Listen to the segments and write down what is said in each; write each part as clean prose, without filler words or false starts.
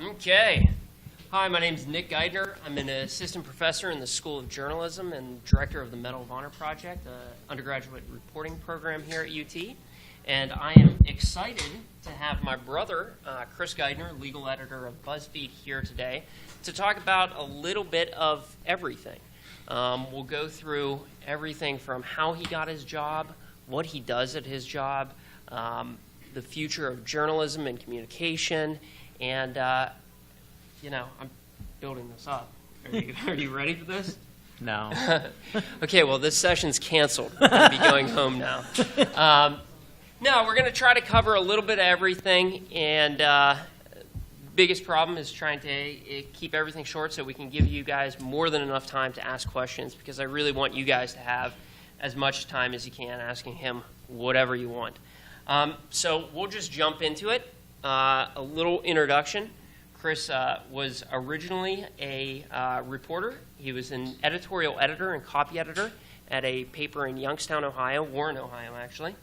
Okay. Hi, my name is Nick Geidner. I'm an assistant professor in the School of Journalism and director of the Medal of Honor Project, an undergraduate reporting program here at UT. And I am excited to have my brother, Chris Geidner, legal editor of Buzzfeed, here today to talk about a little bit of everything. We'll go through everything from how he got his job, what he does at his job, the future of journalism and communication, and I'm building this up. Are you ready for this? No. Okay, well, this session's canceled. I'm going to be going home now. No, we're going to try to cover a little bit of everything, and biggest problem is trying to keep everything short so we can give you guys more than enough time to ask questions, because I really want you guys to have as much time as you can asking him whatever you want. So we'll just jump into it. A little introduction. Chris was originally a reporter. He was an editorial editor and copy editor at a paper in Youngstown, Ohio, Warren, Ohio, actually.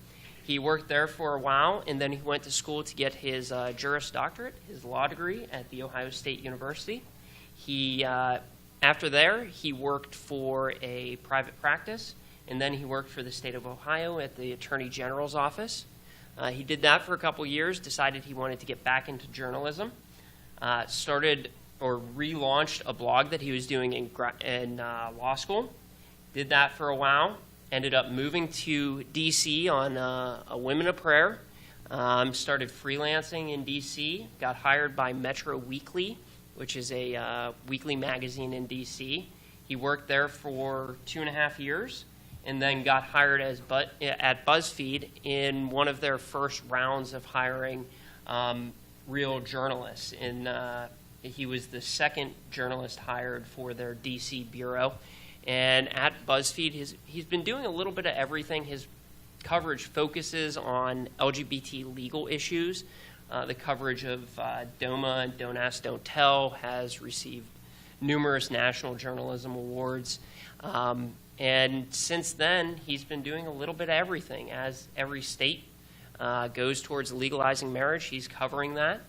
He worked there for a while, and then he went to school to get his Juris Doctorate, his law degree, at The Ohio State University. After there, he worked for a private practice, and then he worked for the state of Ohio at the Attorney General's office. He did that for a couple years, decided he wanted to get back into journalism, started or relaunched a blog that he was doing in law school, did that for a while, ended up moving to D.C. on a Women of Prayer, started freelancing in D.C., got hired by Metro Weekly, which is a weekly magazine in D.C. He worked there for 2.5 years, and then got hired at Buzzfeed in one of their first rounds of hiring real journalists. He was the second journalist hired for their D.C. bureau. And at Buzzfeed, he's been doing a little bit of everything. His coverage focuses on LGBT legal issues. The coverage of DOMA and Don't Ask, Don't Tell has received numerous national journalism awards. And since then, he's been doing a little bit of everything. As every state goes towards legalizing marriage, he's covering that.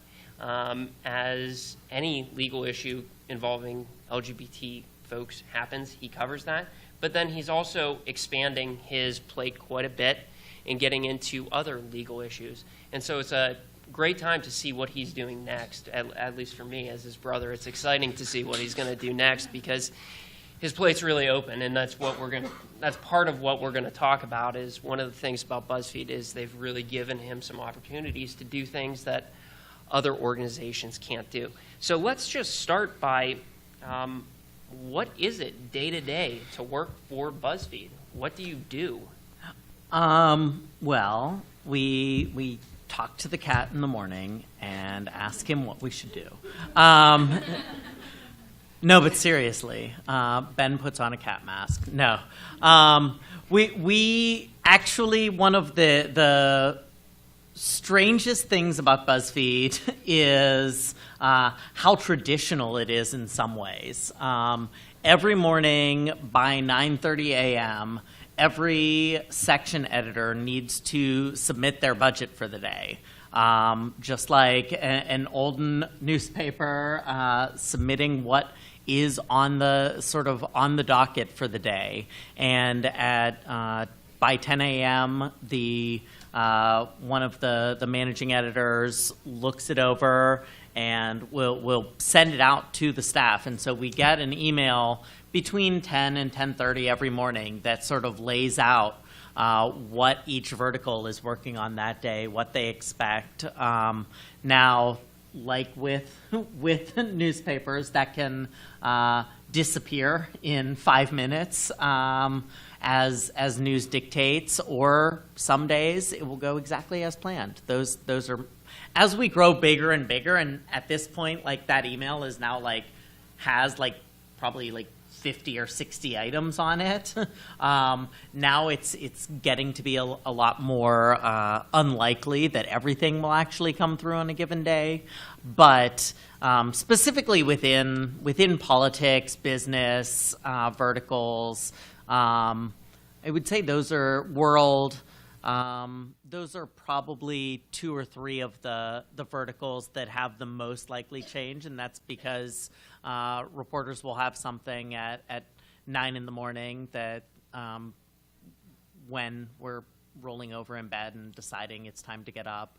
As any legal issue involving LGBT folks happens, he covers that. But then he's also expanding his plate quite a bit and getting into other legal issues. And so it's a great time to see what he's doing next, at least for me as his brother. It's exciting to see what he's going to do next, because his plate's really open, and that's part of what we're going to talk about. Is one of the things about Buzzfeed is they've really given him some opportunities to do things that other organizations can't do. So let's just start by what is it day to day to work for Buzzfeed? What do you do? Well, we talk to the cat in the morning and ask him what we should do. No, but seriously, Ben puts on a cat mask. No, we actually, one of the strangest things about Buzzfeed is how traditional it is in some ways. Every morning by 9:30 a.m., every section editor needs to submit their budget for the day. Just like an old newspaper submitting what is on the docket for the day. And by 10 a.m., one of the managing editors looks it over and we'll send it out to the staff. And so we get an email between 10 and 10:30 every morning that sort of lays out what each vertical is working on that day, what they expect. Now, like with newspapers, that can disappear in 5 minutes as news dictates, or some days it will go exactly as planned. Those are, as we grow bigger and bigger, and at this point, like, that email is now has probably 50 or 60 items on it. Now it's getting to be a lot more unlikely that everything will actually come through on a given day. But specifically within politics, business, verticals, I would say those are world Those are probably 2 or 3 of the verticals that have the most likely change, and that's because reporters will have something at 9 in the morning that when we're rolling over in bed and deciding it's time to get up,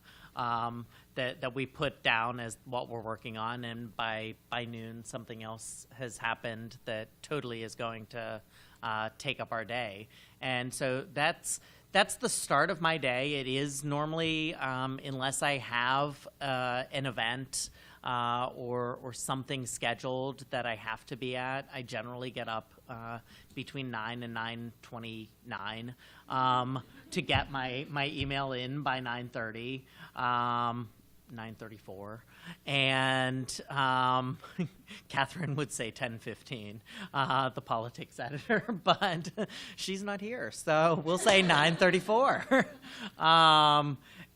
that we put down as what we're working on, and by noon something else has happened that totally is going to take up our day. And so that's the start of my day. It is normally, unless I have an event or something scheduled that I have to be at, I generally get up between 9 and 9:29 to get my email in by 9:30. 9:34, and Catherine would say 10:15, the politics editor, but she's not here, so we'll say 9:34.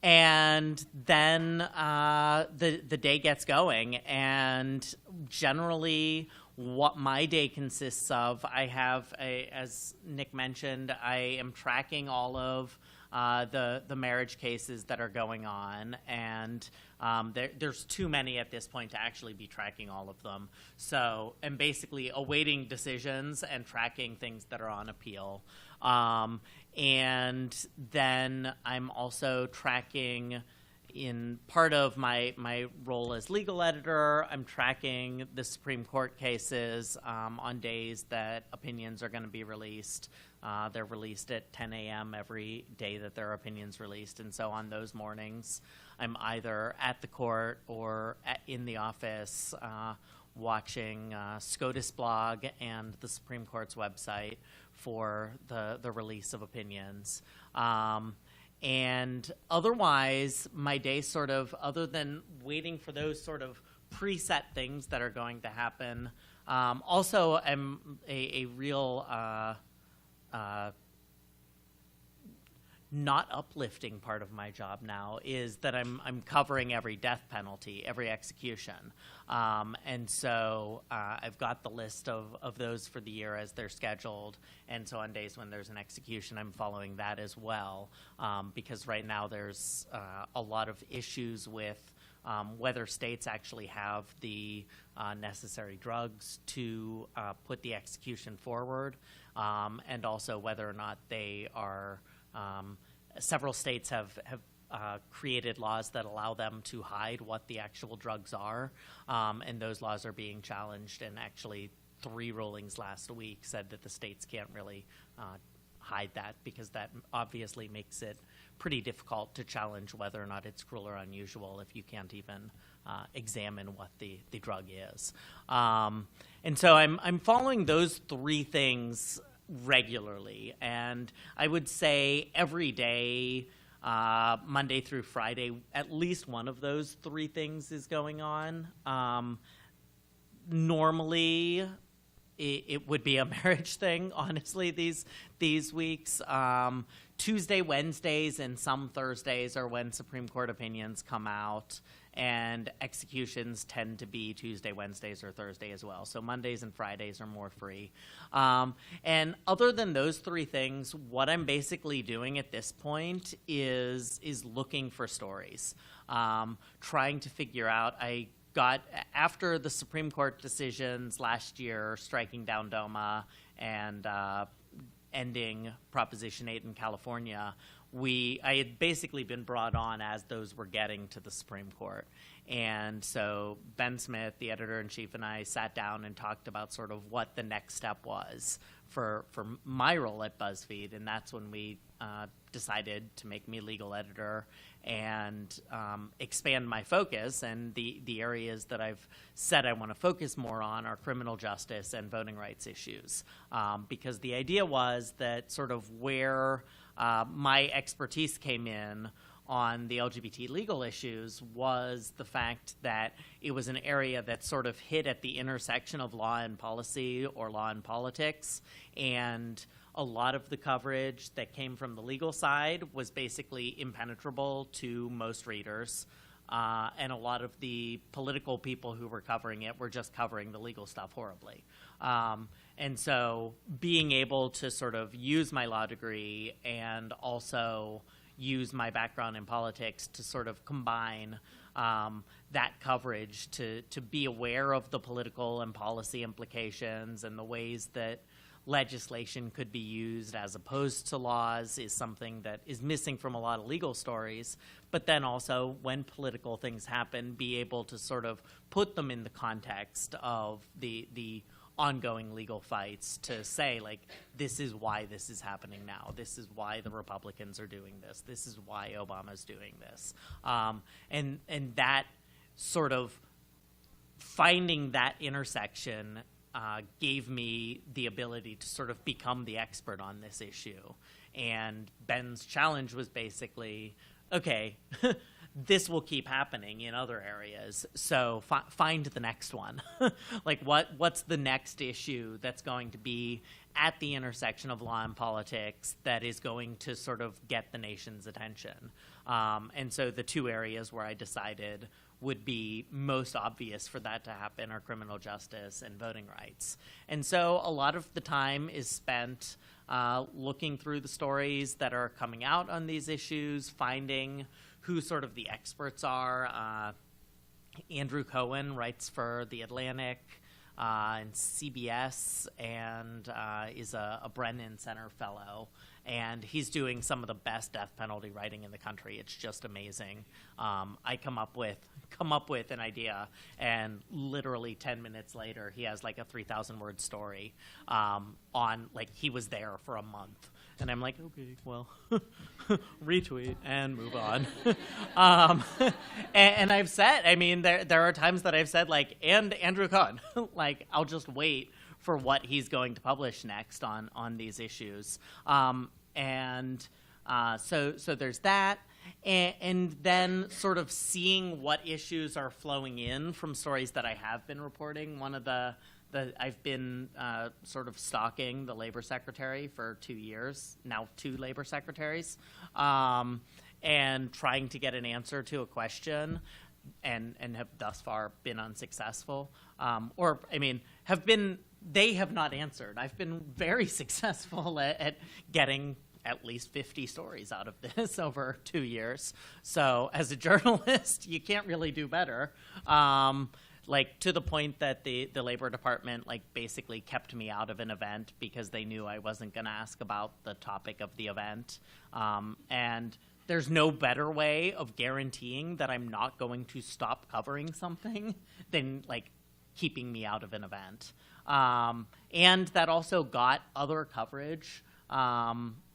And then the day gets going, and generally what my day consists of, I have, as Nick mentioned, I am tracking all of the marriage cases that are going on, and there's too many at this point to actually be tracking all of them. So I'm basically awaiting decisions and tracking things that are on appeal. And then I'm also tracking, in part of my role as legal editor, I'm tracking the Supreme Court cases on days that opinions are going to be released. They're released at 10 a.m. every day that there are opinions released. And so on those mornings, I'm either at the court or in the office watching SCOTUS blog and the Supreme Court's website for the release of opinions. And otherwise, my day sort of, other than waiting for those sort of preset things that are going to happen, also I'm a real not uplifting part of my job now is that I'm covering every death penalty, every execution. And so I've got the list of those for the year as they're scheduled. And so on days when there's an execution, I'm following that as well. Because right now there's a lot of issues with whether states actually have the necessary drugs to put the execution forward, and also whether or not they are, several states have created laws that allow them to hide what the actual drugs are, and those laws are being challenged, and actually 3 rulings last week said that the states can't really hide that, because that obviously makes it pretty difficult to challenge whether or not it's cruel or unusual if you can't even examine what the drug is. And so I'm following those 3 things regularly, and I would say every day, Monday through Friday, at least one of those 3 things is going on. Normally, it would be a marriage thing, honestly, these weeks. Tuesday, Wednesdays, and some Thursdays are when Supreme Court opinions come out, and executions tend to be Tuesday, Wednesdays, or Thursday as well. So Mondays and Fridays are more free. And other than those 3 things, what I'm basically doing at this point is looking for stories, trying to figure out. I got, after the Supreme Court decisions last year striking down DOMA and ending Proposition 8 in California, I had basically been brought on as those were getting to the Supreme Court. And so Ben Smith, the editor-in-chief, and I sat down and talked about sort of what the next step was for my role at Buzzfeed, and that's when we decided to make me legal editor and expand my focus. And the areas that I've said I want to focus more on are criminal justice and voting rights issues, because the idea was that sort of where my expertise came in on the LGBT legal issues was the fact that it was an area that sort of hit at the intersection of law and policy or law and politics, and a lot of the coverage that came from the legal side was basically impenetrable to most readers, and a lot of the political people who were covering it were just covering the legal stuff horribly. And so being able to sort of use my law degree and also use my background in politics to sort of combine that coverage to be aware of the political and policy implications and the ways that legislation could be used as opposed to laws is something that is missing from a lot of legal stories. But then also, when political things happen, be able to sort of put them in the context of the ongoing legal fights to say, like, this is why this is happening now. This is why the Republicans are doing this. This is why Obama's doing this. And that sort of finding that intersection gave me the ability to sort of become the expert on this issue. And Ben's challenge was basically, okay, this will keep happening in other areas, so find the next one. Like, what's the next issue that's going to be at the intersection of law and politics that is going to sort of get the nation's attention? And so the two areas where I decided would be most obvious for that to happen are criminal justice and voting rights. And so a lot of the time is spent looking through the stories that are coming out on these issues, finding who sort of the experts are. Andrew Cohen writes for The Atlantic and CBS and is a Brennan Center fellow. And he's doing some of the best death penalty writing in the country. It's just amazing. I come up with an idea, and literally 10 minutes later, he has like a 3,000-word story on, like, he was there for a month. And I'm like, okay, well, retweet and move on. And I've said, I mean, there are times that I've said, like, and Andrew Cohen, like, I'll just wait for what he's going to publish next on these issues. So there's that. And then sort of seeing what issues are flowing in from stories that I have been reporting. One of I've been sort of stalking the labor secretary for 2 years, now 2 labor secretaries, and trying to get an answer to a question, and have thus far been unsuccessful. They have not answered. I've been very successful at getting at least 50 stories out of this over 2 years. So as a journalist, you can't really do better. Like, to the point that the Labor Department, like, basically kept me out of an event because they knew I wasn't going to ask about the topic of the event. And there's no better way of guaranteeing that I'm not going to stop covering something than, like, keeping me out of an event. And that also got other coverage.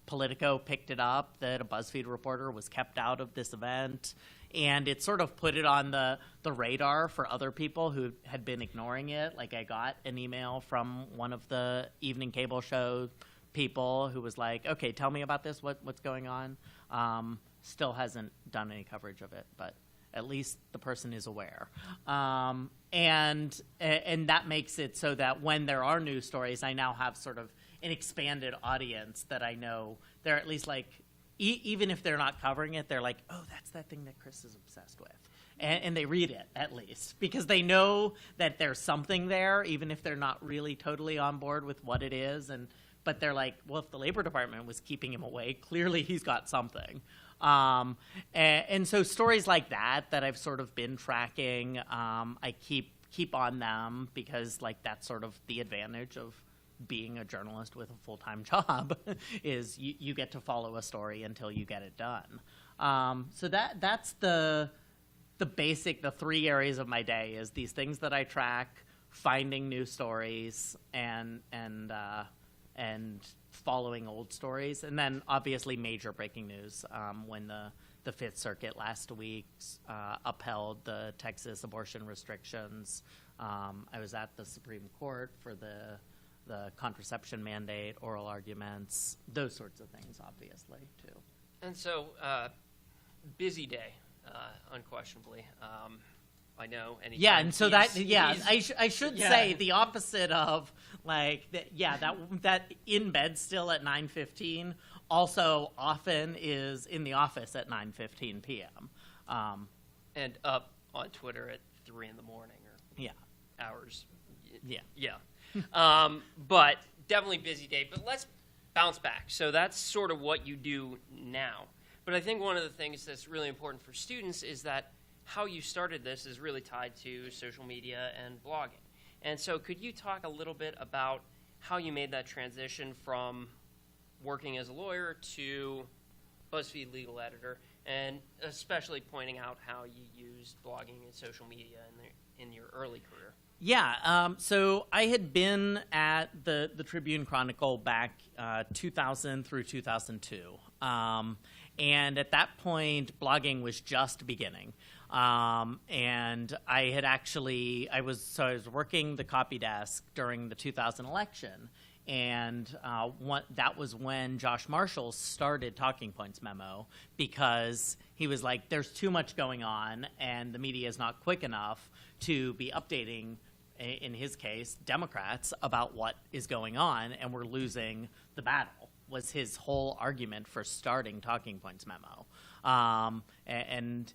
Politico picked it up that a Buzzfeed reporter was kept out of this event, and it sort of put it on the radar for other people who had been ignoring it. Like, I got an email from one of the evening cable show people who was like, okay, tell me about this, what's going on? Still hasn't done any coverage of it, but at least the person is aware. And that makes it so that when there are news stories, I now have sort of an expanded audience that I know they're at least like, even if they're not covering it, they're like, oh, that's that thing that Chris is obsessed with. And they read it, at least, because they know that there's something there, even if they're not really totally on board with what it is. But they're like, well, if the Labor Department was keeping him away, clearly he's got something. And so stories like that I've sort of been tracking, I keep on them because, like, that's sort of the advantage of being a journalist with a full-time job is you get to follow a story until you get it done. So that's the 3 areas of my day is these things that I track, finding new stories, and following old stories, and then obviously major breaking news when the Fifth Circuit last week upheld the Texas abortion restrictions. I was at the Supreme Court for the contraception mandate, oral arguments, those sorts of things, obviously, too. And so, busy day, unquestionably. I know. Yeah, and so I should say the opposite of, like, that in bed still at 9:15 also often is in the office at 9:15 p.m. And up on Twitter at 3 in the morning or hours. Yeah. But definitely busy day. But let's bounce back. So that's sort of what you do now. But I think one of the things that's really important for students is that how you started this is really tied to social media and blogging. And so could you talk a little bit about how you made that transition from working as a lawyer to BuzzFeed legal editor, and especially pointing out how you used blogging and social media in your early career? Yeah, so I had been at the Tribune Chronicle back 2000 through 2002. And at that point, blogging was just beginning. And I was working the copy desk during the 2000 election. And that was when Josh Marshall started Talking Points Memo, because he was like, there's too much going on, and the media is not quick enough to be updating, in his case, Democrats about what is going on, and we're losing the battle, was his whole argument for starting Talking Points Memo. And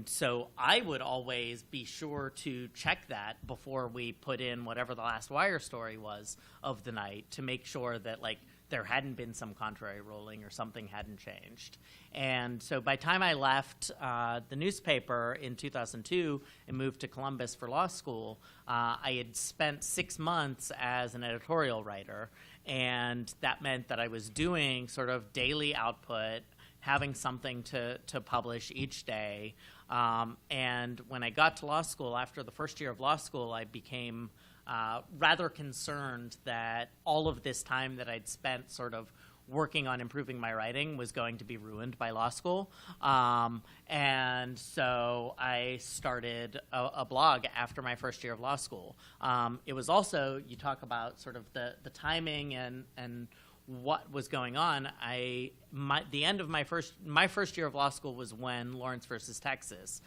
so I would always be sure to check that before we put in whatever the last wire story was of the night, to make sure that, like, there hadn't been some contrary ruling or something hadn't changed. And so by the time I left the newspaper in 2002 and moved to Columbus for law school, I had spent 6 months as an editorial writer, and that meant that I was doing sort of daily output, having something to publish each day. And when I got to law school, after the first year of law school, I became rather concerned that all of this time that I'd spent sort of working on improving my writing was going to be ruined by law school. And so I started a blog after my first year of law school. It was also, you talk about sort of the timing and what was going on. The end of my first year of law school was when Lawrence versus Texas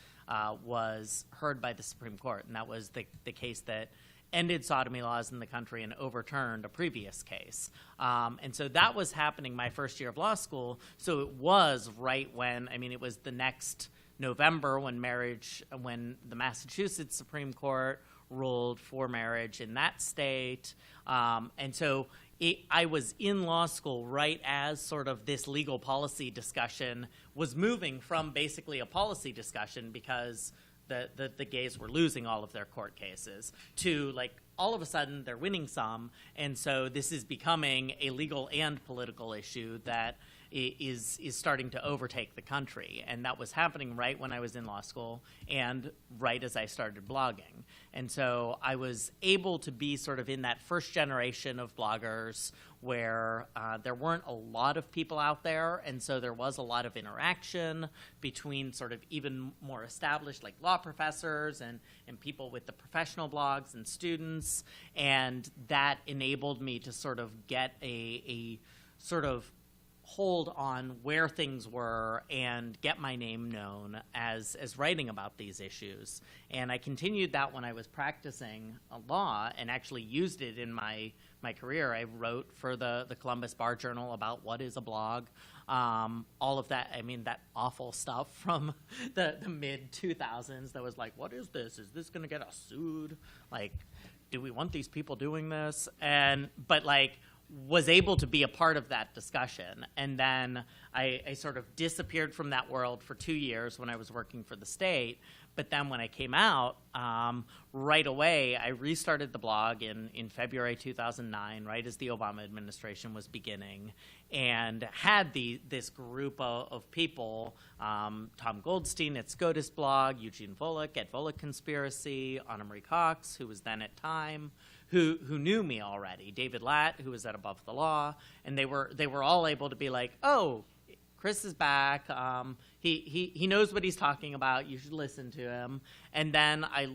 was heard by the Supreme Court, and that was the case that ended sodomy laws in the country and overturned a previous case. And so that was happening my first year of law school. So it was right when, it was the next November when the Massachusetts Supreme Court ruled for marriage in that state. And so I was in law school right as sort of this legal policy discussion was moving from basically a policy discussion, because the gays were losing all of their court cases, to, like, all of a sudden they're winning some, and so this is becoming a legal and political issue that is starting to overtake the country. And that was happening right when I was in law school and right as I started blogging. And so I was able to be sort of in that first generation of bloggers where there weren't a lot of people out there, and so there was a lot of interaction between sort of even more established, like, law professors and people with the professional blogs and students, and that enabled me to sort of get a sort of hold on where things were and get my name known as writing about these issues. And I continued that when I was practicing law and actually used it in my career. I wrote for the Columbus Bar Journal about what is a blog. All of that, that awful stuff from the mid-2000s that was like, what is this? Is this going to get us sued? Like, do we want these people doing this? But was able to be a part of that discussion. And then I sort of disappeared from that world for 2 years when I was working for the state. But then when I came out, right away, I restarted the blog in February 2009, right as the Obama administration was beginning, and had this group of people, Tom Goldstein at SCOTUS blog, Eugene Volokh at Volokh Conspiracy, Anna Marie Cox, who was then at Time, who knew me already, David Latt, who was at Above the Law, and they were all able to be like, oh, Chris is back. He knows what he's talking about. You should listen to him. And then I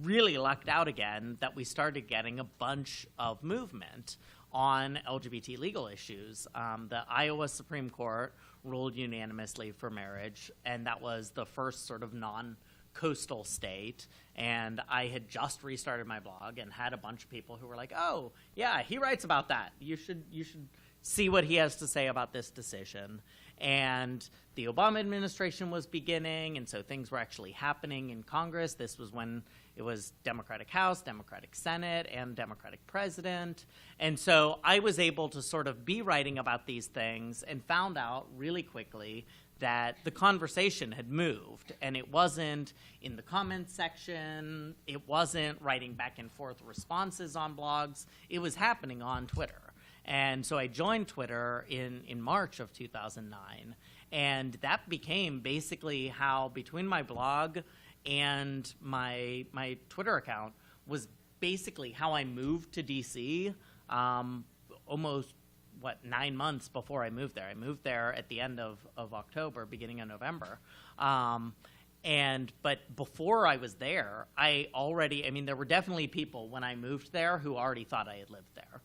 really lucked out again that we started getting a bunch of movement on LGBT legal issues. The Iowa Supreme Court ruled unanimously for marriage, and that was the first sort of non-coastal state. And I had just restarted my blog and had a bunch of people who were like, oh, yeah, he writes about that. You should see what he has to say about this decision. And the Obama administration was beginning, and so things were actually happening in Congress. This was when it was Democratic House, Democratic Senate, and Democratic President. And so I was able to sort of be writing about these things and found out really quickly that the conversation had moved, and it wasn't in the comments section, it wasn't writing back and forth responses on blogs, it was happening on Twitter. And so I joined Twitter in March of 2009, and that became basically how, between my blog and my Twitter account, was basically how I moved to DC almost, 9 months before I moved there. I moved there at the end of October, beginning of November. But before I was there, there were definitely people when I moved there who already thought I had lived there.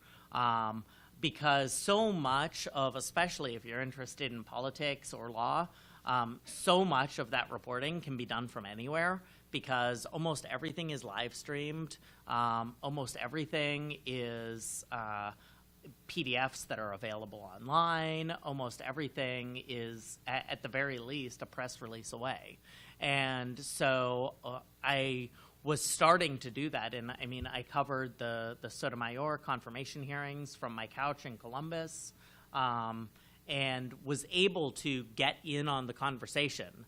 Because so much of, especially if you're interested in politics or law, so much of that reporting can be done from anywhere, because almost everything is live streamed. Almost everything is PDFs that are available online. Almost everything is, at the very least, a press release away. And so I was starting to do that. And I covered the Sotomayor confirmation hearings from my couch in Columbus, and was able to get in on the conversation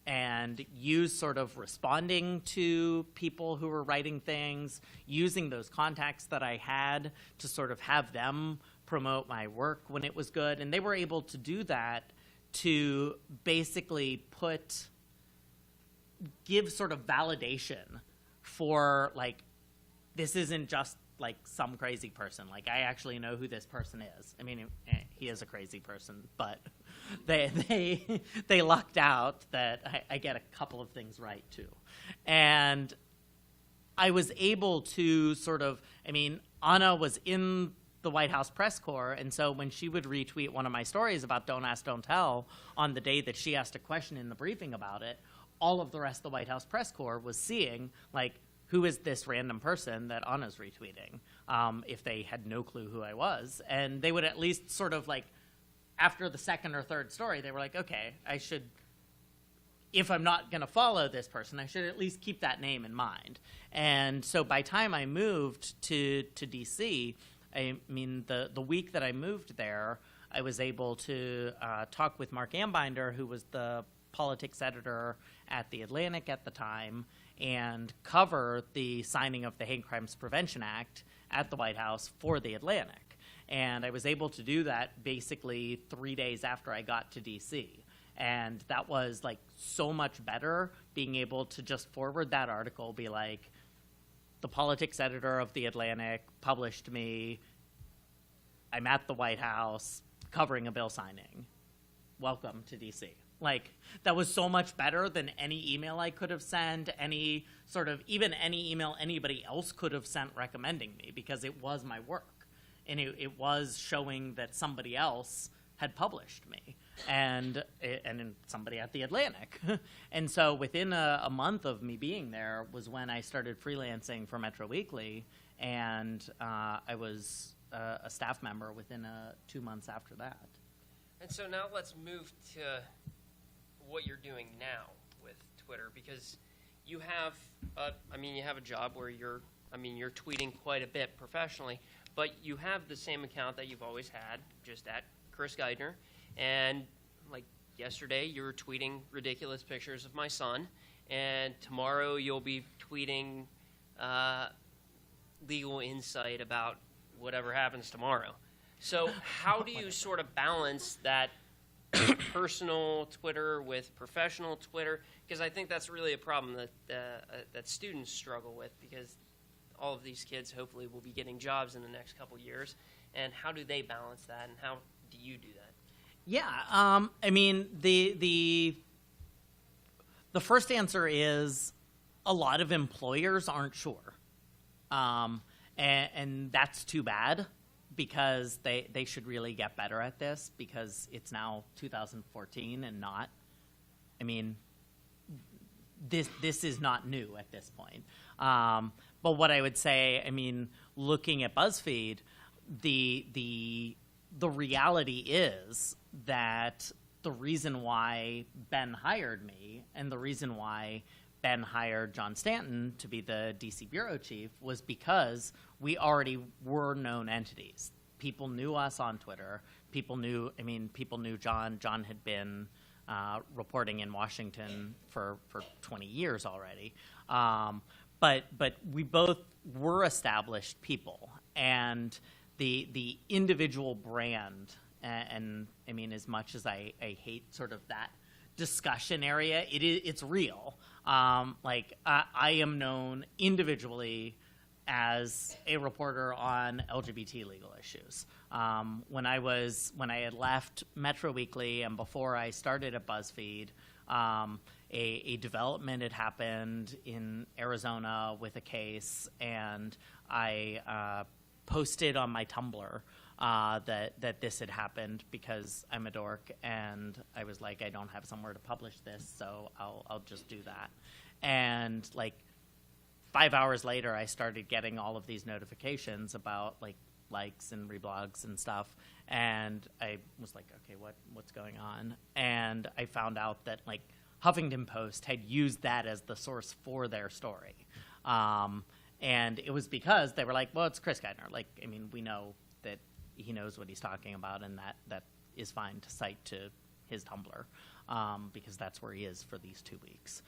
and use sort of responding to people who were writing things, using those contacts that I had to sort of have them promote my work when it was good. And they were able to do that to basically give sort of validation for, like, this isn't just like some crazy person. Like, I actually know who this person is. He is a crazy person, but they lucked out that I get a couple of things right too. And I was able to sort of, Anna was in the White House press corps, and so when she would retweet one of my stories about Don't Ask, Don't Tell on the day that she asked a question in the briefing about it, all of the rest of the White House press corps was seeing, like, who is this random person that Anna's retweeting, if they had no clue who I was. And they would at least sort of, like, after the second or third story, they were like, okay, I should, if I'm not going to follow this person, I should at least keep that name in mind. And so by the time I moved to DC, the week that I moved there, I was able to talk with Mark Ambinder, who was the politics editor at The Atlantic at the time, and cover the signing of the Hate Crimes Prevention Act at the White House for The Atlantic. And I was able to do that basically 3 days after I got to DC. And that was, like, so much better, being able to just forward that article, be like, the politics editor of The Atlantic published me, I'm at the White House covering a bill signing. Welcome to DC. Like, that was so much better than any email I could have sent, even any email anybody else could have sent recommending me, because it was my work. And it was showing that somebody else had published me, and somebody at The Atlantic. And so within a month of me being there was when I started freelancing for Metro Weekly, and I was a staff member within 2 months after that. And so now let's move to what you're doing now with Twitter, because you have a job where you're tweeting quite a bit professionally, but you have the same account that you've always had, just at Chris Geidner. And like yesterday, you were tweeting ridiculous pictures of my son, and tomorrow you'll be tweeting legal insight about whatever happens tomorrow. So how do you sort of balance that personal Twitter with professional Twitter? Because I think that's really a problem that students struggle with, because all of these kids hopefully will be getting jobs in the next couple years. And how do they balance that, and how do you do that? Yeah, the first answer is a lot of employers aren't sure, and that's too bad, because they should really get better at this, because it's now 2014 and not, this is not new at this point. But what I would say, looking at Buzzfeed, the reality is that the reason why Ben hired me, and the reason why Ben hired John Stanton to be the DC bureau chief, was because we already were known entities. People knew us on Twitter. People knew John. John had been reporting in Washington for 20 years already. But we both were established people, and the individual brand, and I mean, as much as I hate sort of that discussion area, it's real. Like I am known individually as a reporter on LGBT legal issues. When I had left Metro Weekly and before I started at Buzzfeed, a development had happened in Arizona with a case, and I posted on my Tumblr that this had happened because I'm a dork, and I was like, I don't have somewhere to publish this, so I'll just do that. And like 5 hours later, I started getting all of these notifications about like likes and reblogs and stuff, and I was like, okay, what's going on? And I found out that like Huffington Post had used that as the source for their story. And it was because they were like, well, it's Chris Geidner. Like, I mean, we know that he knows what he's talking about, and that is fine to cite to his Tumblr, because that's where he is for these 2 weeks.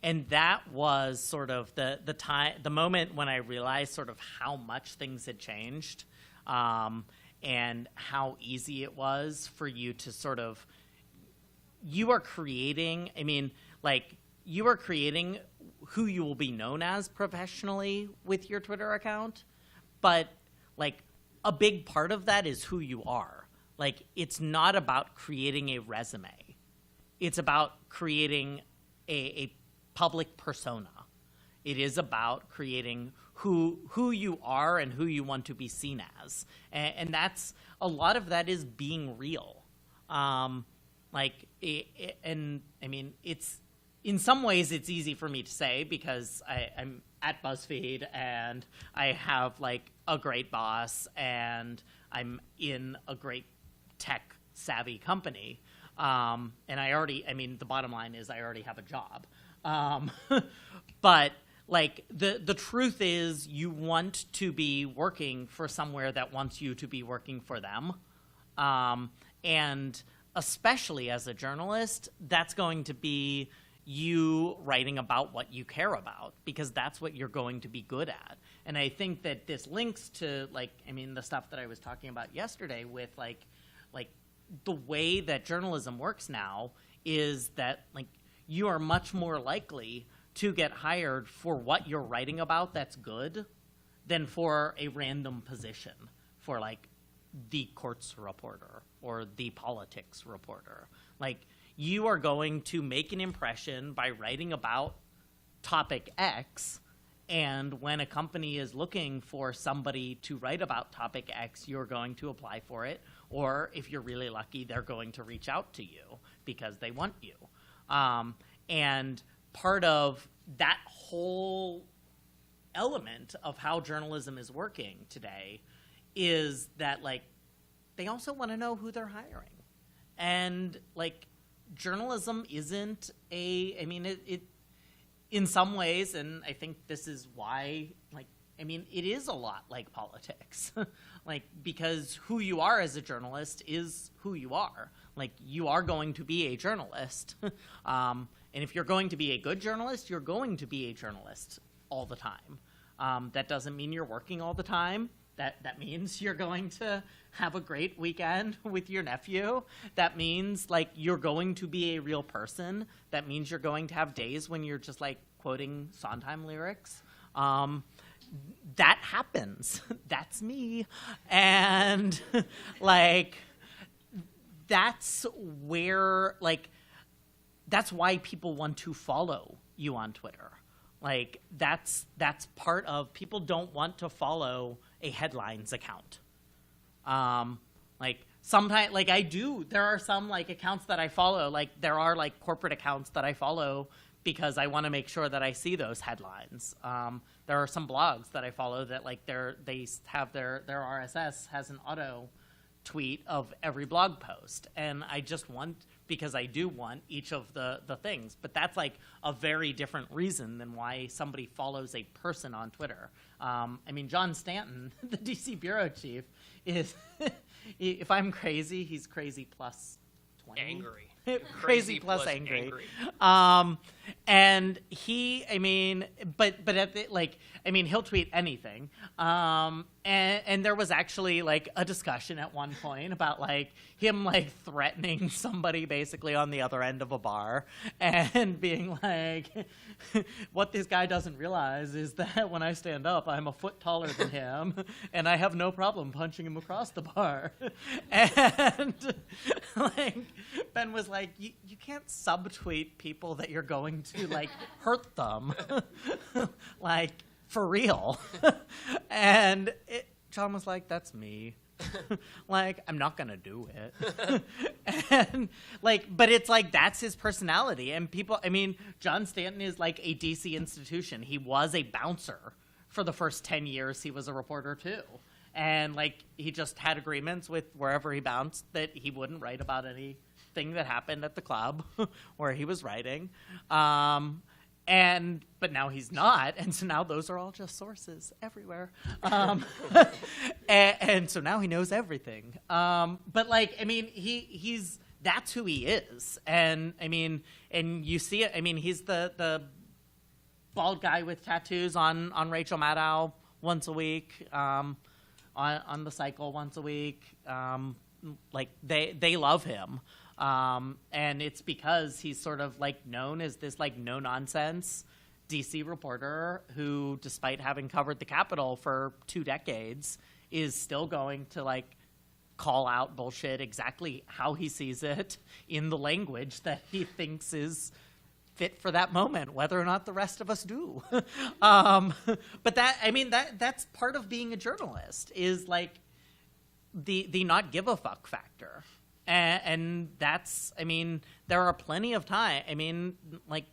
And that was sort of the moment when I realized sort of how much things had changed, and how easy it was for you to sort of, you are creating who you will be known as professionally with your Twitter account, but like a big part of that is who you are. Like, it's not about creating a resume. It's about creating a public persona. It is about creating who you are and who you want to be seen as. And that's, a lot of that is being real. And I mean, it's, in some ways it's easy for me to say because I'm at BuzzFeed and I have like a great boss and I'm in a great tech savvy company. And the bottom line is I already have a job. But like the truth is you want to be working for somewhere that wants you to be working for them. And especially as a journalist, that's going to be you writing about what you care about, because that's what you're going to be good at. And I think that this links to the stuff that I was talking about yesterday with like the way that journalism works now is that like you are much more likely to get hired for what you're writing about that's good than for a random position for like the courts reporter or the politics reporter. Like, you are going to make an impression by writing about topic X, and when a company is looking for somebody to write about topic X, you're going to apply for it, or if you're really lucky, they're going to reach out to you because they want you. And part of that whole element of how journalism is working today is that like they also want to know who they're hiring. And like journalism isn't it in some ways, and I think this is why it is a lot like politics. Like, because who you are as a journalist is who you are. Like, you are going to be a journalist. And if you're going to be a good journalist, you're going to be a journalist all the time. That doesn't mean you're working all the time. That means you're going to have a great weekend with your nephew. That means like you're going to be a real person. That means you're going to have days when you're just like quoting Sondheim lyrics. That happens. That's me. And like that's where that's why people want to follow you on Twitter. Like that's part of, people don't want to follow a headlines account. Sometimes I do, there are some accounts that I follow, there are corporate accounts that I follow because I want to make sure that I see those headlines. There are some blogs that I follow that they have their RSS has an auto tweet of every blog post, and I just want, because I do want each of the things, but that's a very different reason than why somebody follows a person on Twitter. John Stanton, the DC bureau chief, is if I'm crazy, he's crazy plus 20. Angry. crazy plus angry. And he, but at he'll tweet anything. And there was actually like a discussion at one point about like him like threatening somebody basically on the other end of a bar and being like, what this guy doesn't realize is that when I stand up, I'm a foot taller than him and I have no problem punching him across the bar. And like Ben was like, you can't subtweet people that you're going to like hurt them. Like, for real. And John was like, that's me. Like, I'm not going to do it. And like, but it's like, that's his personality. And people, John Stanton is like a DC institution. He was a bouncer for the first 10 years he was a reporter too. And like, he just had agreements with wherever he bounced that he wouldn't write about anything that happened at the club where he was writing. But now he's not, and so now those are all just sources everywhere. And so now he knows everything. But like, he's that's who he is, and and you see it. He's the bald guy with tattoos on Rachel Maddow once a week, on the cycle once a week. Like they love him. And it's because he's sort of like known as this like no nonsense DC reporter who, despite having covered the Capitol for 2 decades, is still going to like call out bullshit exactly how he sees it in the language that he thinks is fit for that moment, whether or not the rest of us do. But that's part of being a journalist, is like the not give a fuck factor. And that's, there are plenty of time. Like,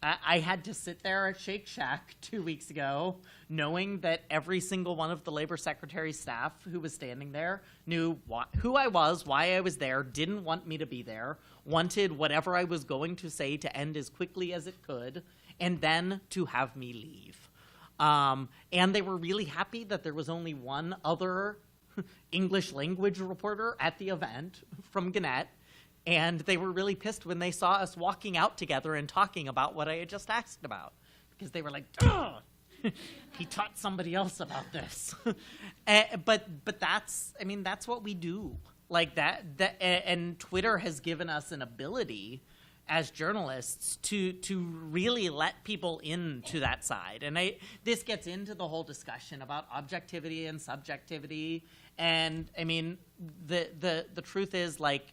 I had to sit there at Shake Shack 2 weeks ago, knowing that every single one of the Labor Secretary's staff who was standing there knew who I was, why I was there, didn't want me to be there, wanted whatever I was going to say to end as quickly as it could, and then to have me leave. And they were really happy that there was only one other English language reporter at the event from Gannett, and they were really pissed when they saw us walking out together and talking about what I had just asked about, because they were like, "Ugh, he taught somebody else about this." But that's that's what we do, like that and Twitter has given us an ability as journalists to really let people into that side. And this gets into the whole discussion about objectivity and subjectivity. And the truth is, like,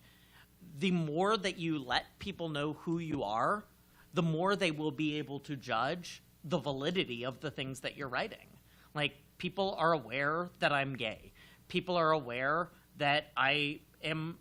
the more that you let people know who you are, the more they will be able to judge the validity of the things that you're writing. Like, people are aware that I'm gay. People are aware that I am,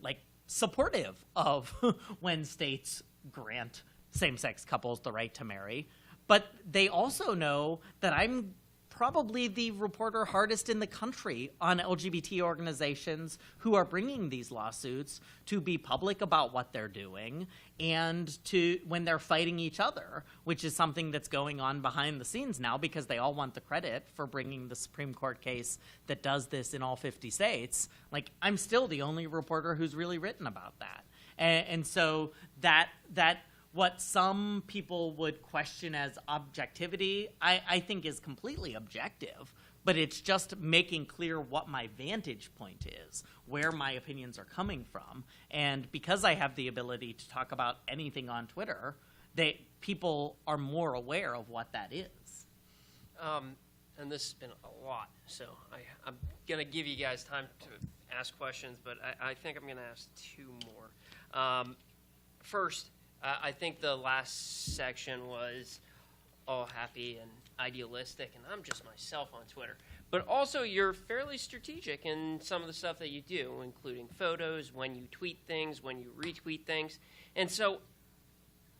like, supportive of when states grant same-sex couples the right to marry. But they also know that I'm probably the reporter hardest in the country on LGBT organizations who are bringing these lawsuits to be public about what they're doing, and to when they're fighting each other, which is something that's going on behind the scenes now because they all want the credit for bringing the Supreme Court case that does this in all 50 states. Like, I'm still the only reporter who's really written about that. And so that what some people would question as objectivity, I think is completely objective, but it's just making clear what my vantage point is, where my opinions are coming from. And because I have the ability to talk about anything on Twitter, people are more aware of what that is. And this has been a lot, so I'm going to give you guys time to ask questions, but I think I'm going to ask 2 more. First, I think the last section was all happy and idealistic, and I'm just myself on Twitter. But also, you're fairly strategic in some of the stuff that you do, including photos, when you tweet things, when you retweet things. And so,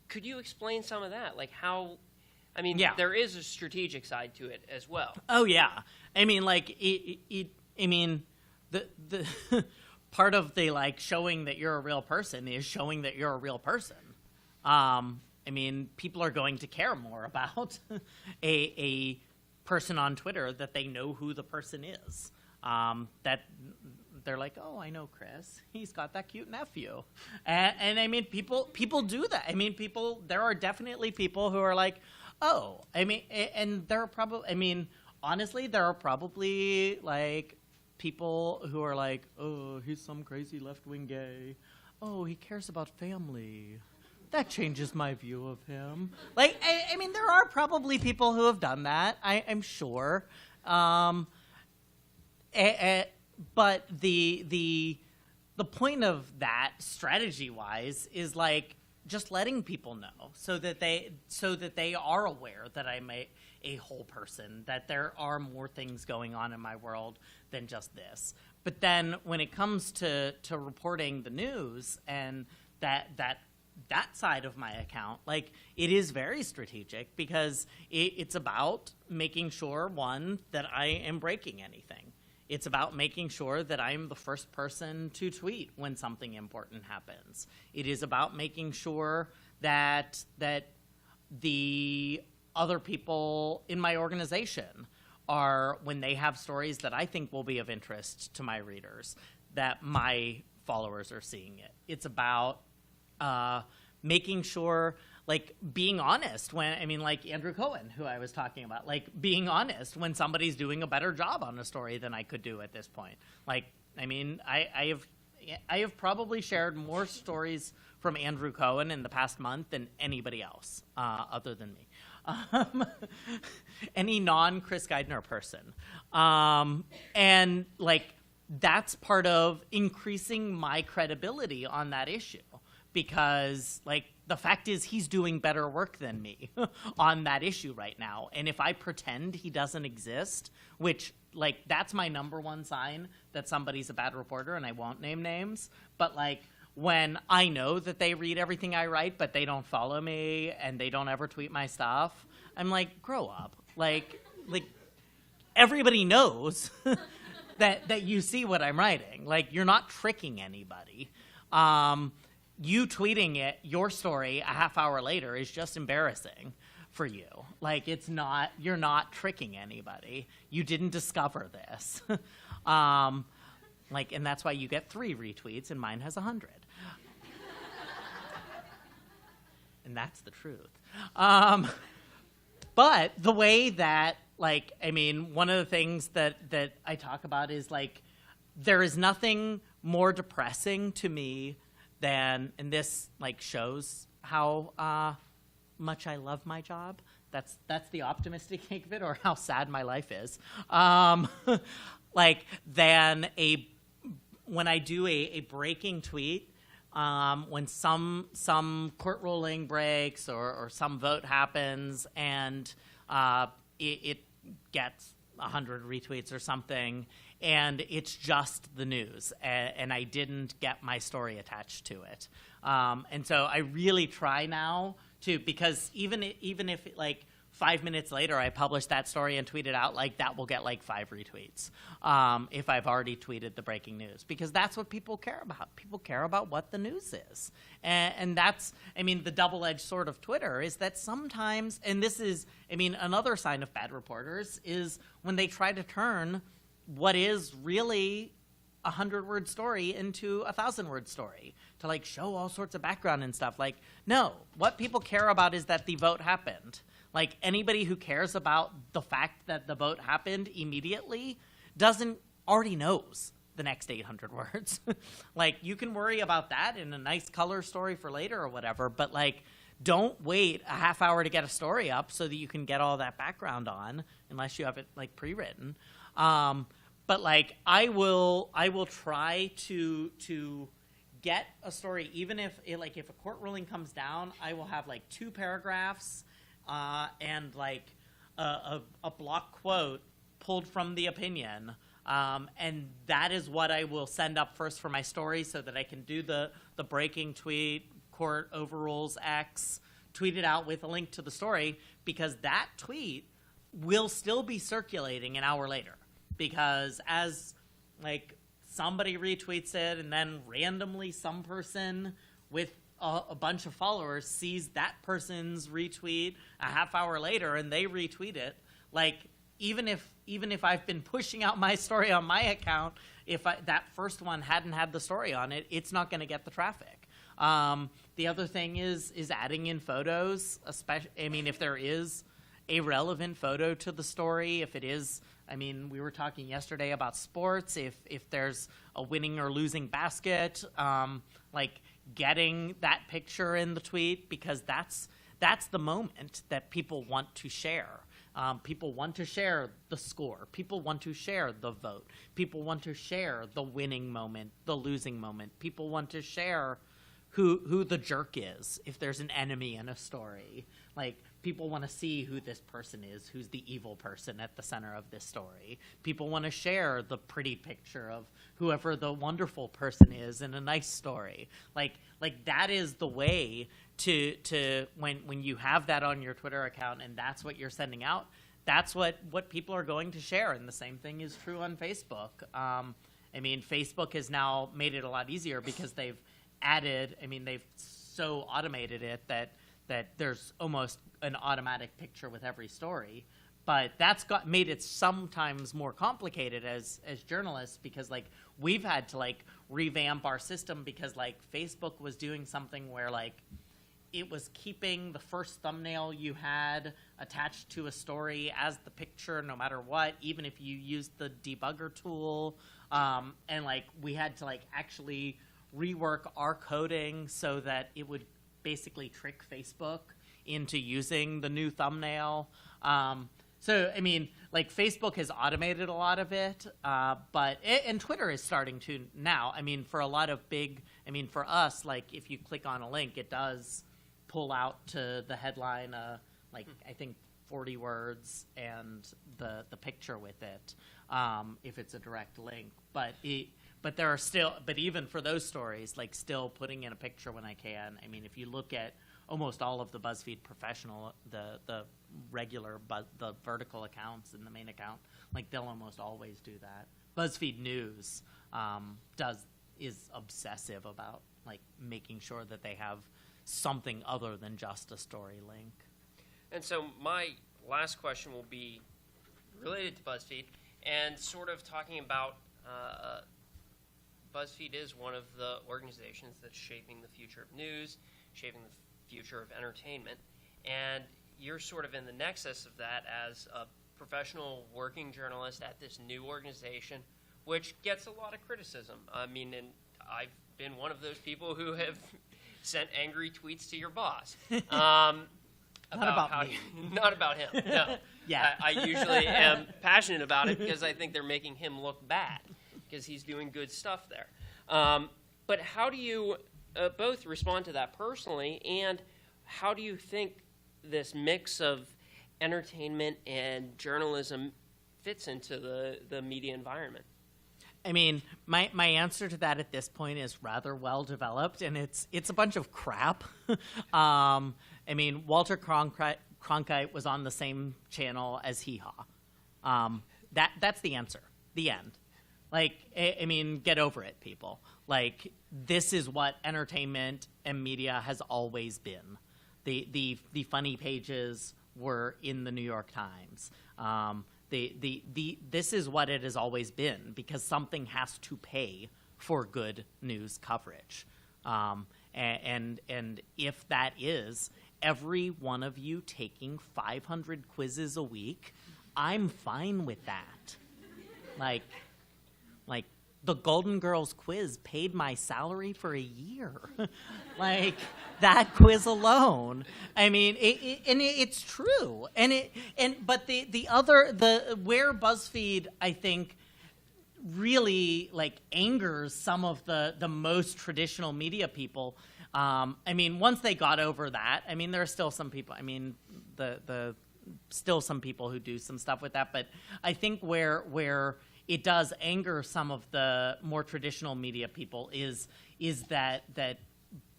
could you explain some of that? Like how, Yeah. There is a strategic side to it as well. Oh, yeah. The part of the, like, showing that you're a real person is showing that you're a real person. People are going to care more about a person on Twitter that they know who the person is. they're like, oh, I know Chris. He's got that cute nephew. And I mean, people do that. I mean, there are definitely people who are like, oh, I mean, and there are probably, I mean, honestly, there are probably like people who are like, oh, he's some crazy left-wing gay. Oh, he cares about family. That changes my view of him. Like, I mean, there are probably people who have done that, I'm sure. But the point of that, strategy-wise, is like just letting people know so that they are aware that I'm a whole person, that there are more things going on in my world than just this. But then when it comes to reporting the news and that side of my account, like, it is very strategic because it's about making sure, one, that I am breaking anything. It's about making sure that I'm the first person to tweet when something important happens. It is about making sure that the other people in my organization are, when they have stories that I think will be of interest to my readers, that my followers are seeing it. It's about making sure, like, being honest when, I mean, like Andrew Cohen, who I was talking about, like, being honest when somebody's doing a better job on a story than I could do at this point. Like, I mean, I have probably shared more stories from Andrew Cohen in the past month than anybody else, other than me. Any non-Chris Geidner person. And, like, that's part of increasing my credibility on that issue. Because, like, the fact is he's doing better work than me on that issue right now. And if I pretend he doesn't exist, which, like, that's my number one sign that somebody's a bad reporter, and I won't name names, but, like, when I know that they read everything I write, but they don't follow me and they don't ever tweet my stuff, I'm like, grow up. Like everybody knows that you see what I'm writing. Like, you're not tricking anybody. You tweeting it, your story, a half hour later is just embarrassing for you. Like, you're not tricking anybody. You didn't discover this. And that's why you get 3 retweets and mine has 100. And that's the truth. But the way that, like, I mean, one of the things that I talk about is, like, there is nothing more depressing to me than, and this, like, shows how much I love my job. That's the optimistic take of it, or how sad my life is. Like, than when I do a breaking tweet, when some court ruling breaks or some vote happens and it gets 100 retweets or something, and it's just the news, and I didn't get my story attached to it. And so I really try now to, because even if like 5 minutes later I publish that story and tweet it out, like, that will get like 5 retweets if I've already tweeted the breaking news, because that's what people care about. People care about what the news is. And that's, I mean, the double-edged sword of Twitter is that sometimes, and this is, I mean, another sign of bad reporters is when they try to turn what is really a 100-word story into a 1,000-word story to, like, show all sorts of background and stuff. Like, no, what people care about is that the vote happened. Like, anybody who cares about the fact that the vote happened immediately already knows the next 800 words. Like, you can worry about that in a nice color story for later or whatever, but, like, don't wait a half hour to get a story up so that you can get all that background on, unless you have it, like, pre-written. But, like, I will try to get a story, even if if a court ruling comes down, I will have, like, 2 paragraphs and, like, a block quote pulled from the opinion. And that is what I will send up first for my story, so that I can do the breaking tweet, court overrules X, tweet it out with a link to the story, because that tweet will still be circulating an hour later. Because as, like, somebody retweets it, and then randomly some person with a bunch of followers sees that person's retweet a half hour later and they retweet it, like, even if I've been pushing out my story on my account, if that first one hadn't had the story on it, it's not going to get the traffic. The other thing is adding in photos, especially, I mean, if there is a relevant photo to the story, if it is, I mean, we were talking yesterday about sports, if there's a winning or losing basket, like getting that picture in the tweet, because that's the moment that people want to share. People want to share the score. People want to share the vote. People want to share the winning moment, the losing moment. People want to share who the jerk is, if there's an enemy in a story. Like, people want to see who this person is, who's the evil person at the center of this story. People want to share the pretty picture of whoever the wonderful person is in a nice story. Like that is the way to when you have that on your Twitter account and that's what you're sending out, that's what people are going to share. And the same thing is true on Facebook. I mean, Facebook has now made it a lot easier because they've added, I mean, they've so automated it that there's almost an automatic picture with every story. But that's made it sometimes more complicated as journalists, because like we've had to like revamp our system because like Facebook was doing something where like it was keeping the first thumbnail you had attached to a story as the picture no matter what, even if you used the debugger tool. And like we had to like actually rework our coding so that it would basically trick Facebook into using the new thumbnail. So, I mean, like Facebook has automated a lot of it, and Twitter is starting to now. I mean, for a lot of for us, like if you click on a link, it does pull out to the headline, I think 40 words and the picture with it, if it's a direct link. But there are still, but even for those stories, like still putting in a picture when I can. I mean, if you look at almost all of the BuzzFeed professional, the regular, the vertical accounts and the main account, like they'll almost always do that. BuzzFeed News is obsessive about like making sure that they have something other than just a story link. And so my last question will be related to BuzzFeed and sort of talking about BuzzFeed is one of the organizations that's shaping the future of news, shaping the future of entertainment, and you're sort of in the nexus of that as a professional working journalist at this new organization, which gets a lot of criticism. I mean, and I've been one of those people who have sent angry tweets to your boss. Not about me. Not about him, no. Yeah. I usually am passionate about it because I think they're making him look bad because he's doing good stuff there. But how do you both respond to that personally, and how do you think this mix of entertainment and journalism fits into the media environment? I mean, my answer to that at this point is rather well developed, and it's a bunch of crap. I mean, Walter Cronkite was on the same channel as Hee Haw. That's the answer. The end. Like, I mean, get over it, people. Like, this is what entertainment and media has always been. The funny pages were in the New York Times. This is what it has always been, because something has to pay for good news coverage. And if that is every one of you taking 500 quizzes a week, I'm fine with that. Like the Golden Girls quiz paid my salary for a year. Like that quiz alone. I mean, it's true. But where BuzzFeed, I think, really like angers some of the most traditional media people. I mean, once they got over that, I mean, there are still some people. I mean, still some people who do some stuff with that. But I think where it does anger some of the more traditional media people is that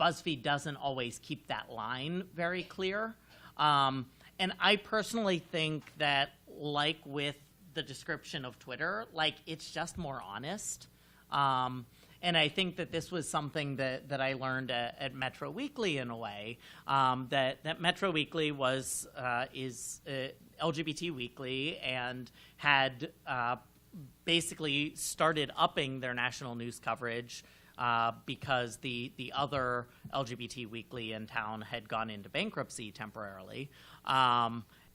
BuzzFeed doesn't always keep that line very clear. And I personally think that, like with the description of Twitter, like it's just more honest. And I think that this was something that I learned at Metro Weekly in a way, that Metro Weekly is LGBT weekly and had basically started upping their national news coverage because the other LGBT weekly in town had gone into bankruptcy temporarily.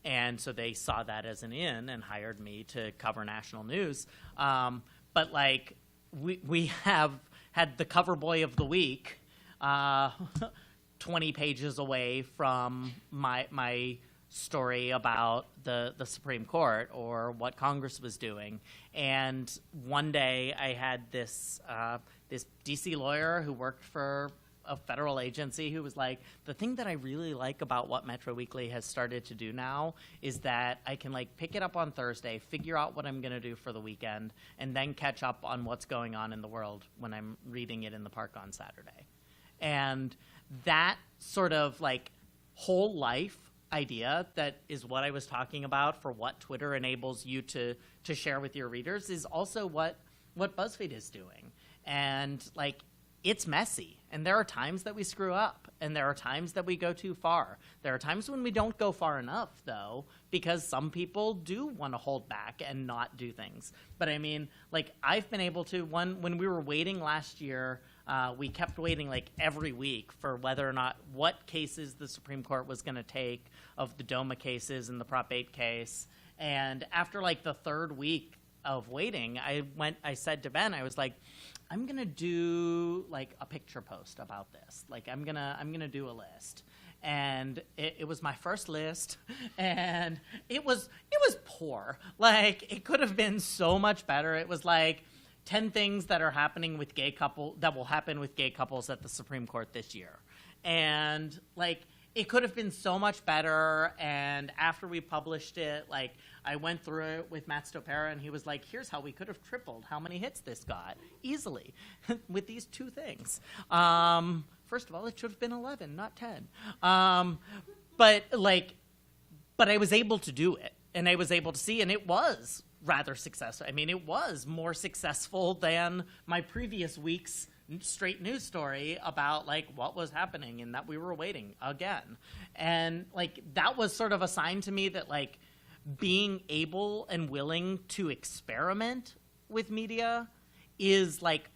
And so they saw that as an in and hired me to cover national news. But like we have had the cover boy of the week 20 pages away from my story about the Supreme Court or what Congress was doing. And one day I had this DC lawyer who worked for a federal agency who was like, the thing that I really like about what Metro Weekly has started to do now is that I can like pick it up on Thursday, figure out what I'm going to do for the weekend, and then catch up on what's going on in the world when I'm reading it in the park on Saturday. And that sort of like whole life idea that is what I was talking about for what Twitter enables you to share with your readers is also what BuzzFeed is doing. And like, it's messy, and there are times that we screw up, and there are times that we go too far. There are times when we don't go far enough, though, because some people do want to hold back and not do things. But I mean, like, I've been able to, when we were waiting last year, we kept waiting like every week for whether or not what cases the Supreme Court was going to take of the DOMA cases and the Prop 8 case. And after like the third week of waiting, I said to Ben, I was like, I'm gonna do like a picture post about this. Like I'm gonna do a list. And it was my first list, and it was poor. Like it could have been so much better. It was like 10 things that are happening with that will happen with gay couples at the Supreme Court this year. And like it could have been so much better. And after we published it, like I went through it with Matt Stopera, and he was like, here's how we could have tripled how many hits this got easily with these two things. First of all, it should have been 11, not 10. But I was able to do it, and I was able to see, and it was rather successful. I mean, it was more successful than my previous week's straight news story about like what was happening and that we were waiting again. And like that was sort of a sign to me that like being able and willing to experiment with media is like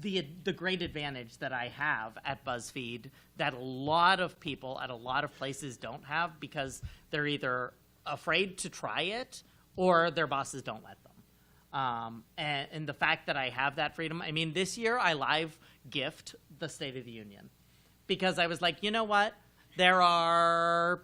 the great advantage that I have at BuzzFeed that a lot of people at a lot of places don't have, because they're either afraid to try it or their bosses don't let them. And the fact that I have that freedom, I mean, this year I live GIFed the State of the Union because I was like, you know what? There are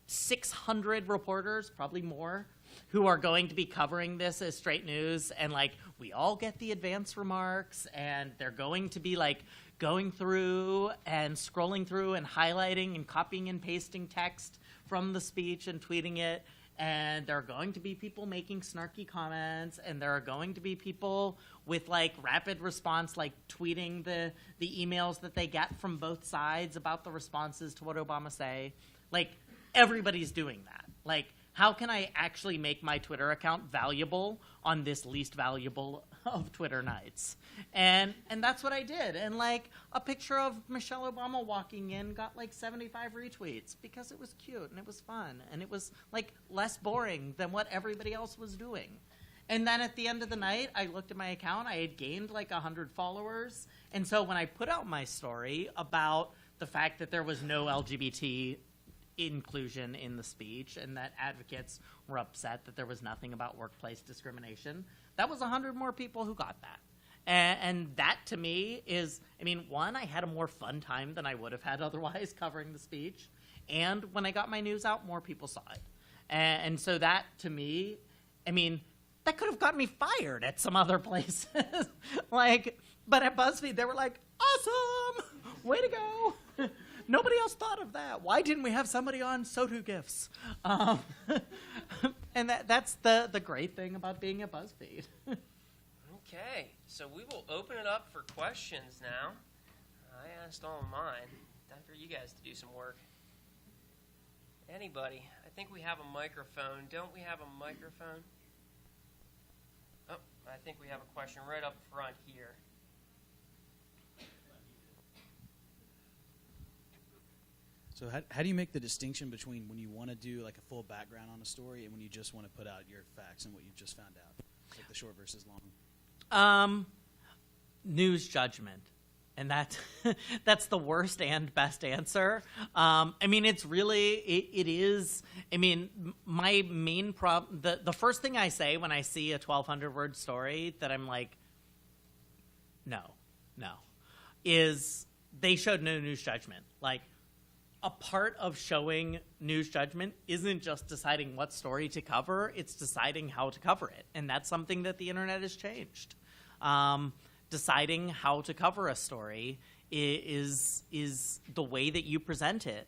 600 reporters, probably more, who are going to be covering this as straight news. And like, we all get the advance remarks, and they're going to be like going through and scrolling through and highlighting and copying and pasting text from the speech and tweeting it. And there are going to be people making snarky comments, and there are going to be people with like rapid response, like tweeting the emails that they get from both sides about the responses to what Obama say. Like everybody's doing that. Like, how can I actually make my Twitter account valuable on this least valuable of Twitter nights? And that's what I did. And like a picture of Michelle Obama walking in got like 75 retweets because it was cute and it was fun and it was like less boring than what everybody else was doing. And then at the end of the night, I looked at my account. I had gained like 100 followers. And so when I put out my story about the fact that there was no LGBT inclusion in the speech and that advocates were upset that there was nothing about workplace discrimination, that was 100 more people who got that. And that to me is, I mean, one, I had a more fun time than I would have had otherwise covering the speech. And when I got my news out, more people saw it. And so that to me, I mean, that could have gotten me fired at some other places. Like, but at BuzzFeed, they were like, awesome, way to go. Nobody else thought of that. Why didn't we have somebody on SOTU GIFs? And that's the great thing about being at BuzzFeed. Okay, so we will open it up for questions now. I asked all of mine. Time for you guys to do some work. Anybody? I think we have a microphone. Don't we have a microphone? Oh, I think we have a question right up front here. So how do you make the distinction between when you want to do like a full background on a story and when you just want to put out your facts and what you've just found out, like the short versus long? News judgment. And that's the worst and best answer. I mean, it's really, it is, I mean, my main problem, the first thing I say when I see a 1,200-word story that I'm like, no, is they showed no news judgment. Like, a part of showing news judgment isn't just deciding what story to cover, it's deciding how to cover it. And that's something that the internet has changed. Deciding how to cover a story is the way that you present it.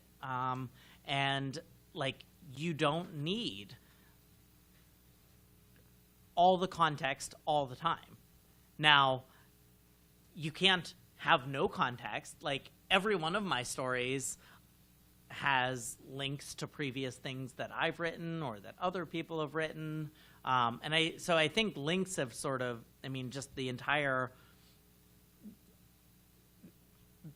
And like, you don't need all the context all the time. Now, you can't have no context. Like, every one of my stories has links to previous things that I've written or that other people have written. So I think links have sort of, I mean, just the entire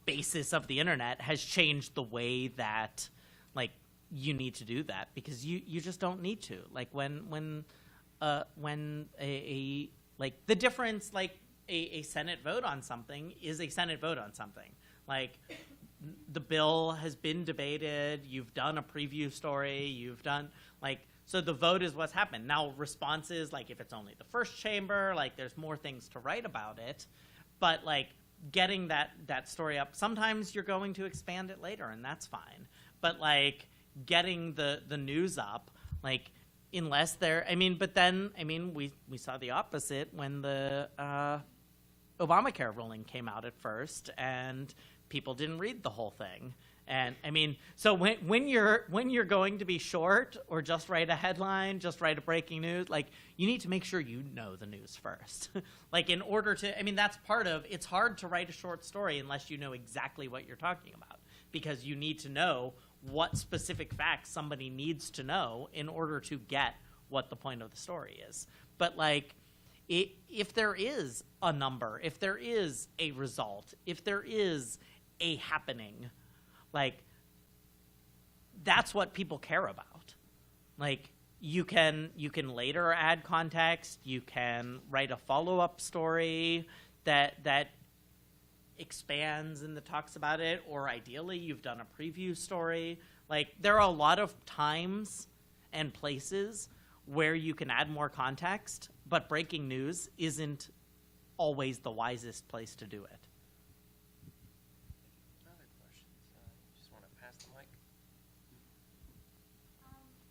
basis of the internet has changed the way that, like, you need to do that, because you just don't need to. Like, when like, the difference, like, a Senate vote on something is a Senate vote on something. Like, the bill has been debated, you've done a preview story, you've done, like, so the vote is what's happened. Now, responses, like, if it's only the first chamber, like, there's more things to write about it. But, like, getting that story up, sometimes you're going to expand it later, and that's fine. But, like, getting the news up, like, unless they're, I mean, but then, I mean, we saw the opposite when the Obamacare ruling came out at first, and people didn't read the whole thing. And I mean, so when you're going to be short or just write a headline, just write a breaking news, like, you need to make sure you know the news first. Like, in order to, I mean, that's part of, it's hard to write a short story unless you know exactly what you're talking about, because you need to know what specific facts somebody needs to know in order to get what the point of the story is. But, like, if there is a number, if there is a result, if there is a happening, like, that's what people care about. Like, you can later add context, you can write a follow-up story that expands and that talks about it, or ideally you've done a preview story. Like, there are a lot of times and places where you can add more context, but breaking news isn't always the wisest place to do it. Other questions? Just want to pass the mic.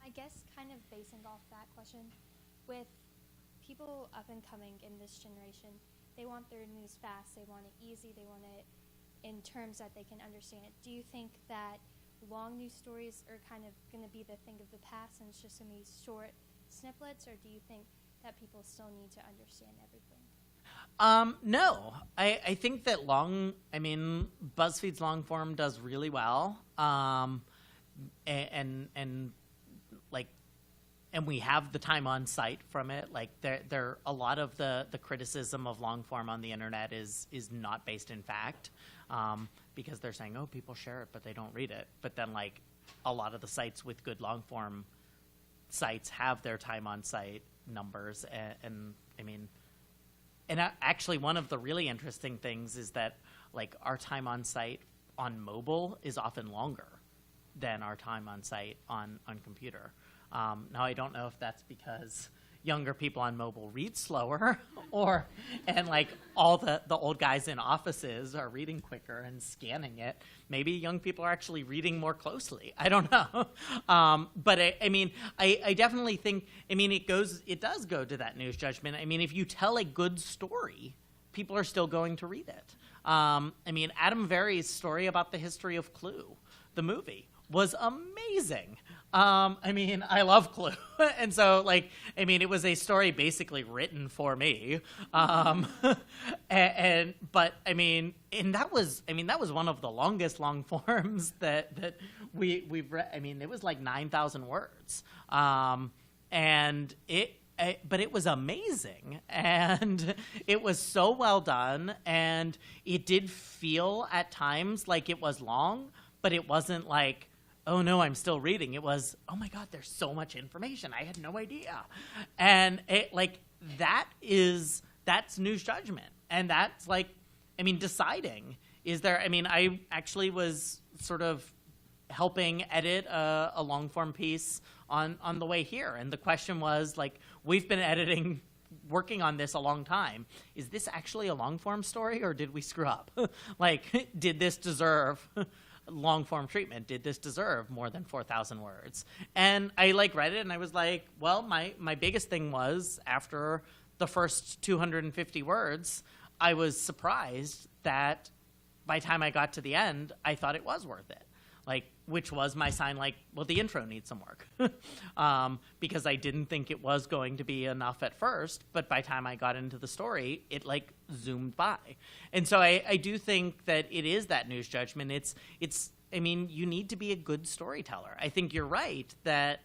I guess kind of basing off that question, with people up and coming in this generation, they want their news fast, they want it easy, they want it in terms that they can understand it. Do you think that long news stories are kind of going to be the thing of the past and it's just going to be short snippets, or do you think that people still need to understand everything? No, I think that Buzzfeed's long form does really well. And we have the time on site from it. Like, there a lot of the criticism of long form on the internet is not based in fact, because they're saying, oh, people share it, but they don't read it. But then, like, a lot of the sites with good long form sites have their time on site numbers, and actually one of the really interesting things is that, like, our time on site on mobile is often longer than our time on site on computer. Now, I don't know if that's because younger people on mobile read slower, and like all the old guys in offices are reading quicker and scanning it. Maybe young people are actually reading more closely. I don't know. But I definitely think, it does go to that news judgment. I mean, if you tell a good story, people are still going to read it. Adam Very's story about the history of Clue, the movie, was amazing. I love Clue. And so, it was a story basically written for me. That was one of the longest long forms that we've read. It was like 9,000 words. But it was amazing, and it was so well done, and it did feel at times like it was long, but it wasn't like oh no, I'm still reading. It was, oh my God, there's so much information. I had no idea. And that's news judgment. And that's deciding, I actually was sort of helping edit a long form piece on the way here. And the question was we've been working on this a long time. Is this actually a long form story or did we screw up? Did this deserve long form treatment? Did this deserve more than 4,000 words? And I read it and I was well, my biggest thing was after the first 250 words, I was surprised that by the time I got to the end, I thought it was worth it. Which was my sign, well, the intro needs some work. Because I didn't think it was going to be enough at first, but by the time I got into the story, it zoomed by. And so I do think that it is that news judgment. You need to be a good storyteller. I think you're right that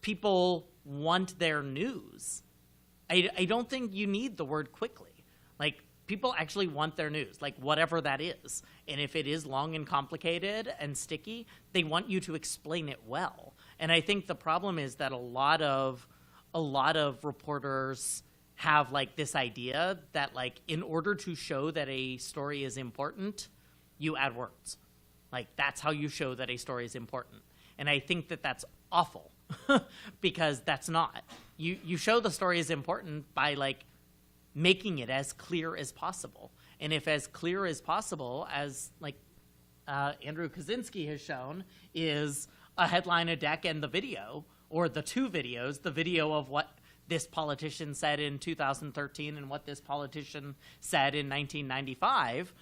people want their news. I don't think you need the word quickly. People actually want their news, whatever that is. And if it is long and complicated and sticky, they want you to explain it well. And I think the problem is that a lot of reporters have this idea that in order to show that a story is important, you add words. That's how you show that a story is important. And I think that that's awful because that's not. You show the story is important by making it as clear as possible. And if as clear as possible as Andrew Kaczynski has shown is a headline, a deck, and the video, or the two videos, the video of what this politician said in 2013 and what this politician said in 1995,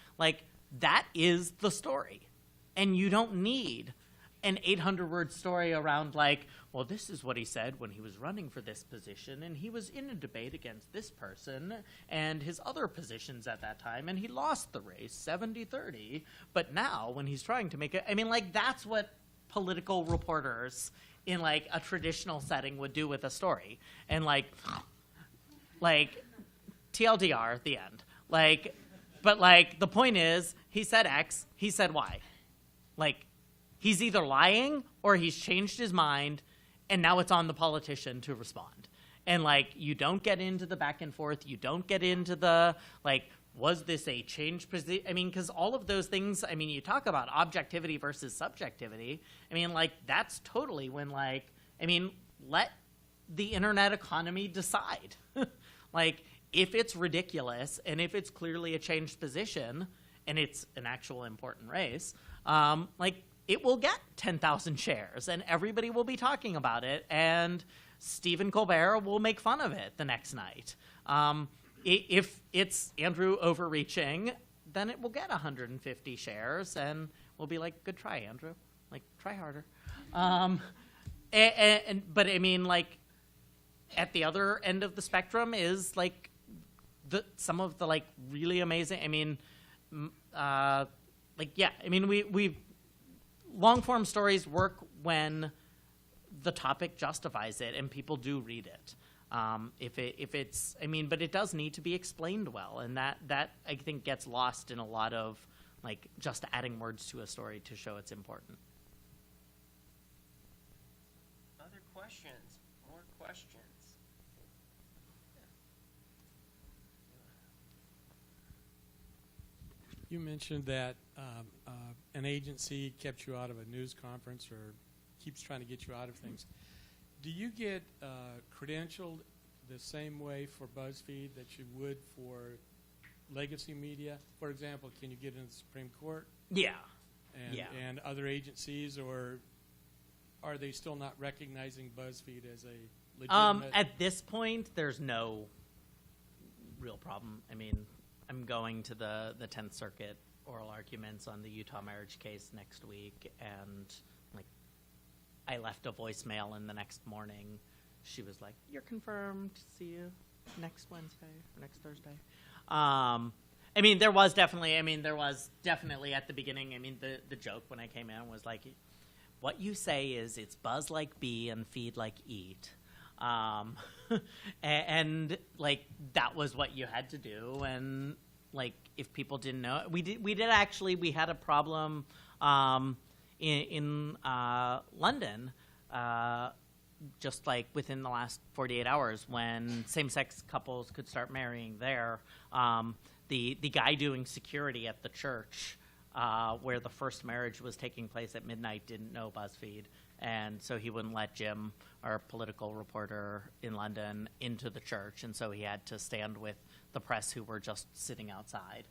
that is the story. And you don't need an 800-word story around well, this is what he said when he was running for this position, and he was in a debate against this person and his other positions at that time, and he lost the race 70-30. But now, when he's trying to make it, that's what political reporters in a traditional setting would do with a story. And TLDR at the end. But the point is, he said X, he said Y. He's either lying or he's changed his mind, and now it's on the politician to respond. And you don't get into the back and forth. You don't get into the was this a change position? Because all of those things. You talk about objectivity versus subjectivity. That's totally when let the internet economy decide. If it's ridiculous and if it's clearly a changed position and it's an actual important race, it will get 10,000 shares, and everybody will be talking about it, and Stephen Colbert will make fun of it the next night. If it's Andrew overreaching, then it will get 150 shares, and we'll be good try, Andrew. Try harder. But at the other end of the spectrum is some of the really amazing. We long form stories work when the topic justifies it and people do read it. But it does need to be explained well, and that I think gets lost in a lot of just adding words to a story to show it's important. Other questions? More questions? You mentioned that an agency kept you out of a news conference or keeps trying to get you out of things. Do you get credentialed the same way for Buzzfeed that you would for legacy media? For example, can you get into the Supreme Court? Yeah. And other agencies, or are they still not recognizing Buzzfeed as a legitimate? At this point, there's no real problem. I'm going to the 10th Circuit oral arguments on the Utah marriage case next week, and I left a voicemail, and the next morning she was like, "You're confirmed. See you next Wednesday or next Thursday." There was definitely at the beginning. The joke when I came in was what you say is it's buzz like bee and feed like eat. And that was what you had to do. And if people didn't know, we had a problem in London, just like within the last 48 hours, when same-sex couples could start marrying there, the guy doing security at the church where the first marriage was taking place at midnight didn't know Buzzfeed, and so he wouldn't let Jim, our political reporter in London, into the church, and so he had to stand with the press who were just sitting outside.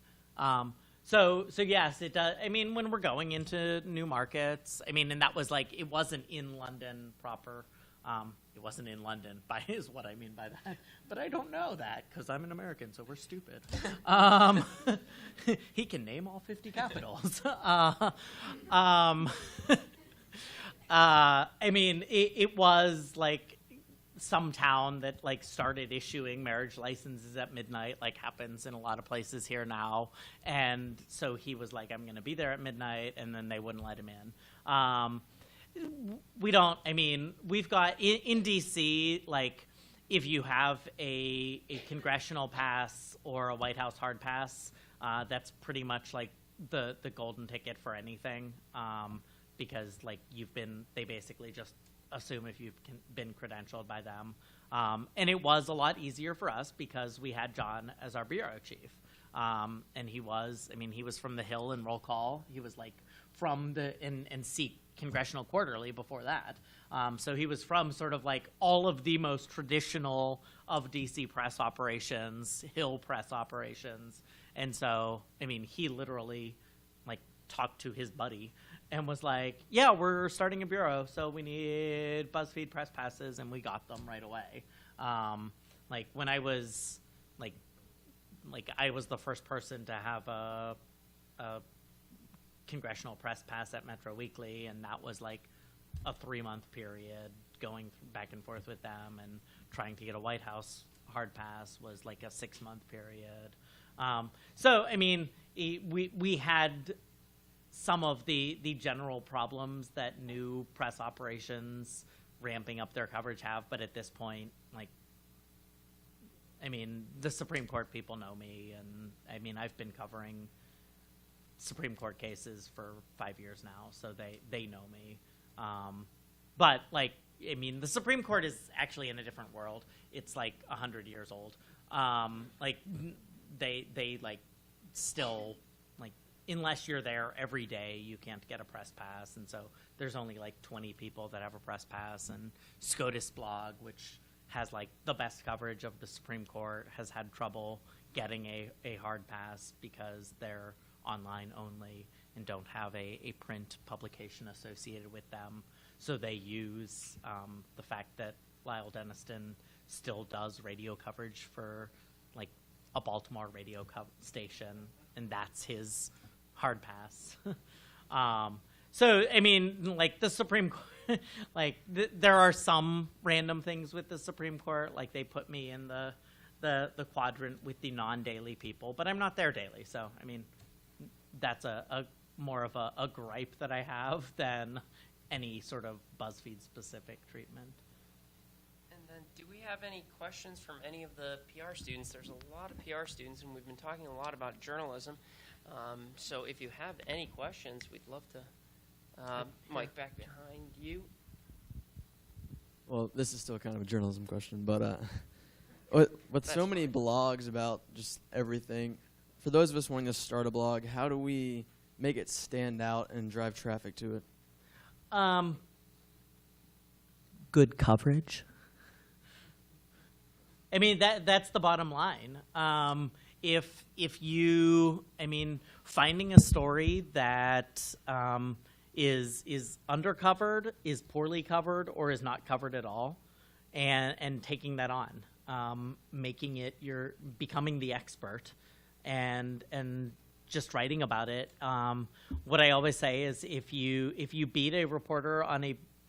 So yes, it does. I mean, when we're going into new markets, I mean, and that was like, it wasn't in London proper. It wasn't in London, is what I mean by that. But I don't know that because I'm an American, so we're stupid. He can name all 50 capitals. I mean, it was like some town that like started issuing marriage licenses at midnight, like happens in a lot of places here now. And so he was like, I'm going to be there at midnight, and then they wouldn't let him in. We don't, I mean, we've got in DC, like if you have a congressional pass or a White House hard pass, that's pretty much like the golden ticket for anything. Because like they basically just assume if you've been credentialed by them. And it was a lot easier for us because we had John as our bureau chief. And he was from the Hill and Roll Call. He was like from and Seek Congressional Quarterly before that. So he was from sort of like all of the most traditional of DC press operations, Hill press operations. And so, I mean, he literally like talked to his buddy and was like, yeah, we're starting a bureau, so we need BuzzFeed press passes, and we got them right away. Like when I was I was the first person to have a congressional press pass at Metro Weekly, and that was like a 3-month period going back and forth with them, and trying to get a White House hard pass was like a 6-month period. So, I mean, we had some of the general problems that new press operations ramping up their coverage have, but at this point, like, I mean, the Supreme Court people know me, and I mean, I've been covering Supreme Court cases for 5 years now, so they know me. But like, I mean, the Supreme Court is actually in a different world. It's like 100 years old. Like they like still like, unless you're there every day, you can't get a press pass, and so there's only like 20 people that have a press pass. And SCOTUS blog, which has like the best coverage of the Supreme Court, has had trouble getting a hard pass because they're online only and don't have a print publication associated with them. So they use the fact that Lyle Denniston still does radio coverage for like a Baltimore radio station, and that's his hard pass. So, I mean, like the Supreme Court, like there are some random things with the Supreme Court, like they put me in the quadrant with the non-daily people, but I'm not there daily. So, I mean, that's a more of a gripe that I have than any sort of BuzzFeed specific treatment. And then do we have any questions from any of the PR students? There's a lot of PR students, and we've been talking a lot about journalism. So if you have any questions, we'd love to. Mike, back behind you. Well, this is still kind of a journalism question, but with so many blogs about just everything, for those of us wanting to start a blog, how do we make it stand out and drive traffic to it? Good coverage. I mean, that's the bottom line. If you, I mean, finding a story that is undercovered, is poorly covered, or is not covered at all, and taking that on, making it becoming the expert, and just writing about it. What I always say is, if you beat a reporter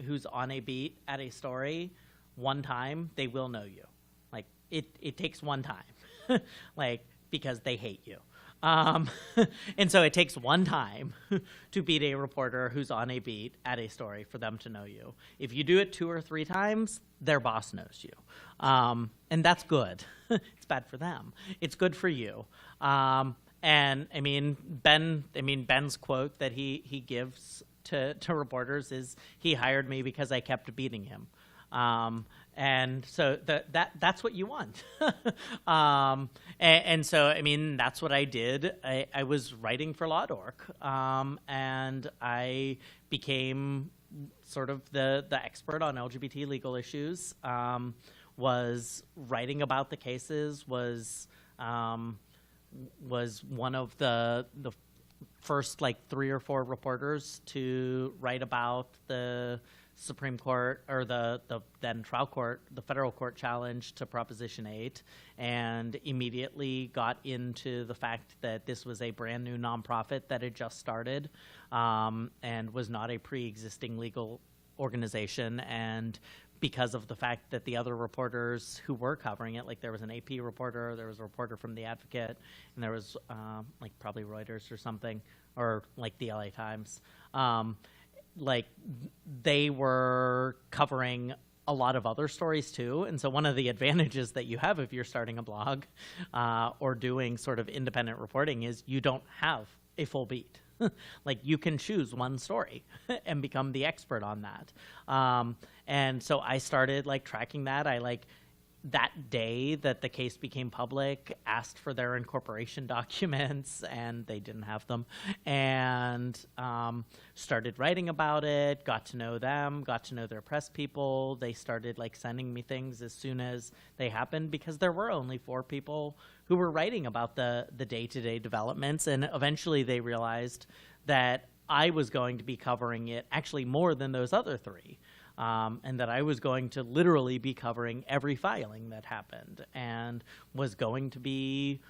who's on a beat at a story one time, they will know you. Like it takes one time, like, because they hate you. And so it takes one time to beat a reporter who's on a beat at a story for them to know you. If you do it 2 or 3 times, their boss knows you. And that's good. It's bad for them. It's good for you. And I mean, Ben's quote that he gives to reporters is he hired me because I kept beating him. And so that's what you want. And so, I mean, that's what I did. I was writing for Law.org, and I became sort of the expert on LGBT legal issues, was writing about the cases, was one of the first like 3 or 4 reporters to write about the Supreme Court, or the then trial court, the federal court challenge to Proposition 8, and immediately got into the fact that this was a brand new nonprofit that had just started, and was not a pre-existing legal organization. And because of the fact that the other reporters who were covering it, like there was an AP reporter, there was a reporter from The Advocate, and there was like probably Reuters or something, or like the LA Times, like they were covering a lot of other stories too. And so one of the advantages that you have if you're starting a blog or doing sort of independent reporting is you don't have a full beat. Like you can choose one story and become the expert on that. And so I started like tracking that. I like that day that the case became public, asked for their incorporation documents, and they didn't have them, and started writing about it, got to know them, got to know their press people. They started like sending me things as soon as they happened, because there were only 4 people who were writing about the day-to-day developments, and eventually they realized that I was going to be covering it actually more than those other 3. And that I was going to literally be covering every filing that happened, and was going to be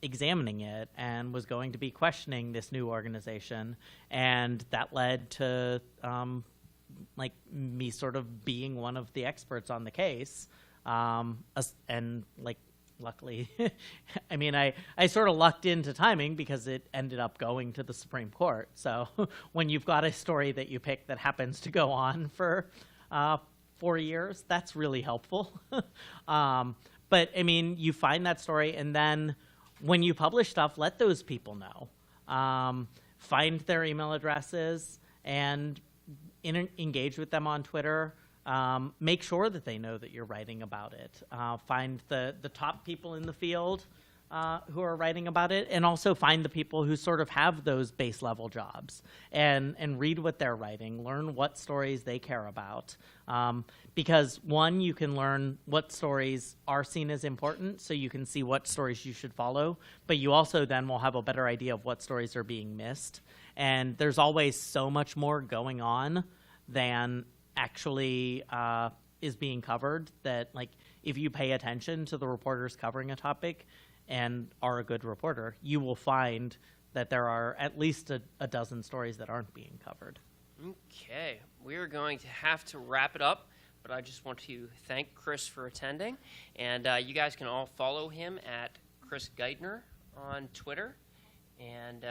examining it, and was going to be questioning this new organization. And that led to like me sort of being one of the experts on the case. And like, luckily, I mean, I sort of lucked into timing because it ended up going to the Supreme Court. So when you've got a story that you pick that happens to go on for 4 years, that's really helpful. But I mean, you find that story, and then when you publish stuff, let those people know. Find their email addresses and engage with them on Twitter. Make sure that they know that you're writing about it. Find the top people in the field who are writing about it, and also find the people who sort of have those base level jobs, and read what they're writing, learn what stories they care about. Because one, you can learn what stories are seen as important, so you can see what stories you should follow, but you also then will have a better idea of what stories are being missed. And there's always so much more going on than actually is being covered, that like if you pay attention to the reporters covering a topic and are a good reporter, you will find that there are at least a dozen stories that aren't being covered. Okay, we're going to have to wrap it up, but I just want to thank Chris for attending, and you guys can all follow him at Chris Geidner on Twitter, and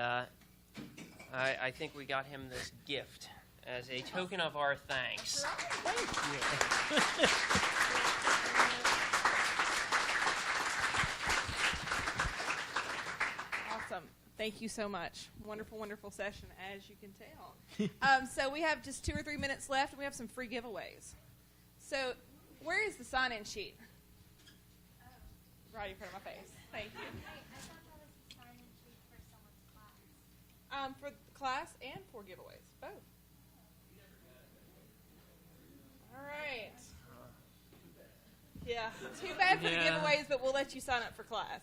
I think we got him this gift as a token of our thanks. Thank you. Awesome. Thank you so much. Wonderful, wonderful session, as you can tell. So we have just 2 or 3 minutes left, and we have some free giveaways. So where is the sign-in sheet? Right in front of my face. Thank you. I thought that was the sign-in sheet for someone's class. For the class and for giveaways, both. All right. Yeah, too bad for the giveaways, but we'll let you sign up for class.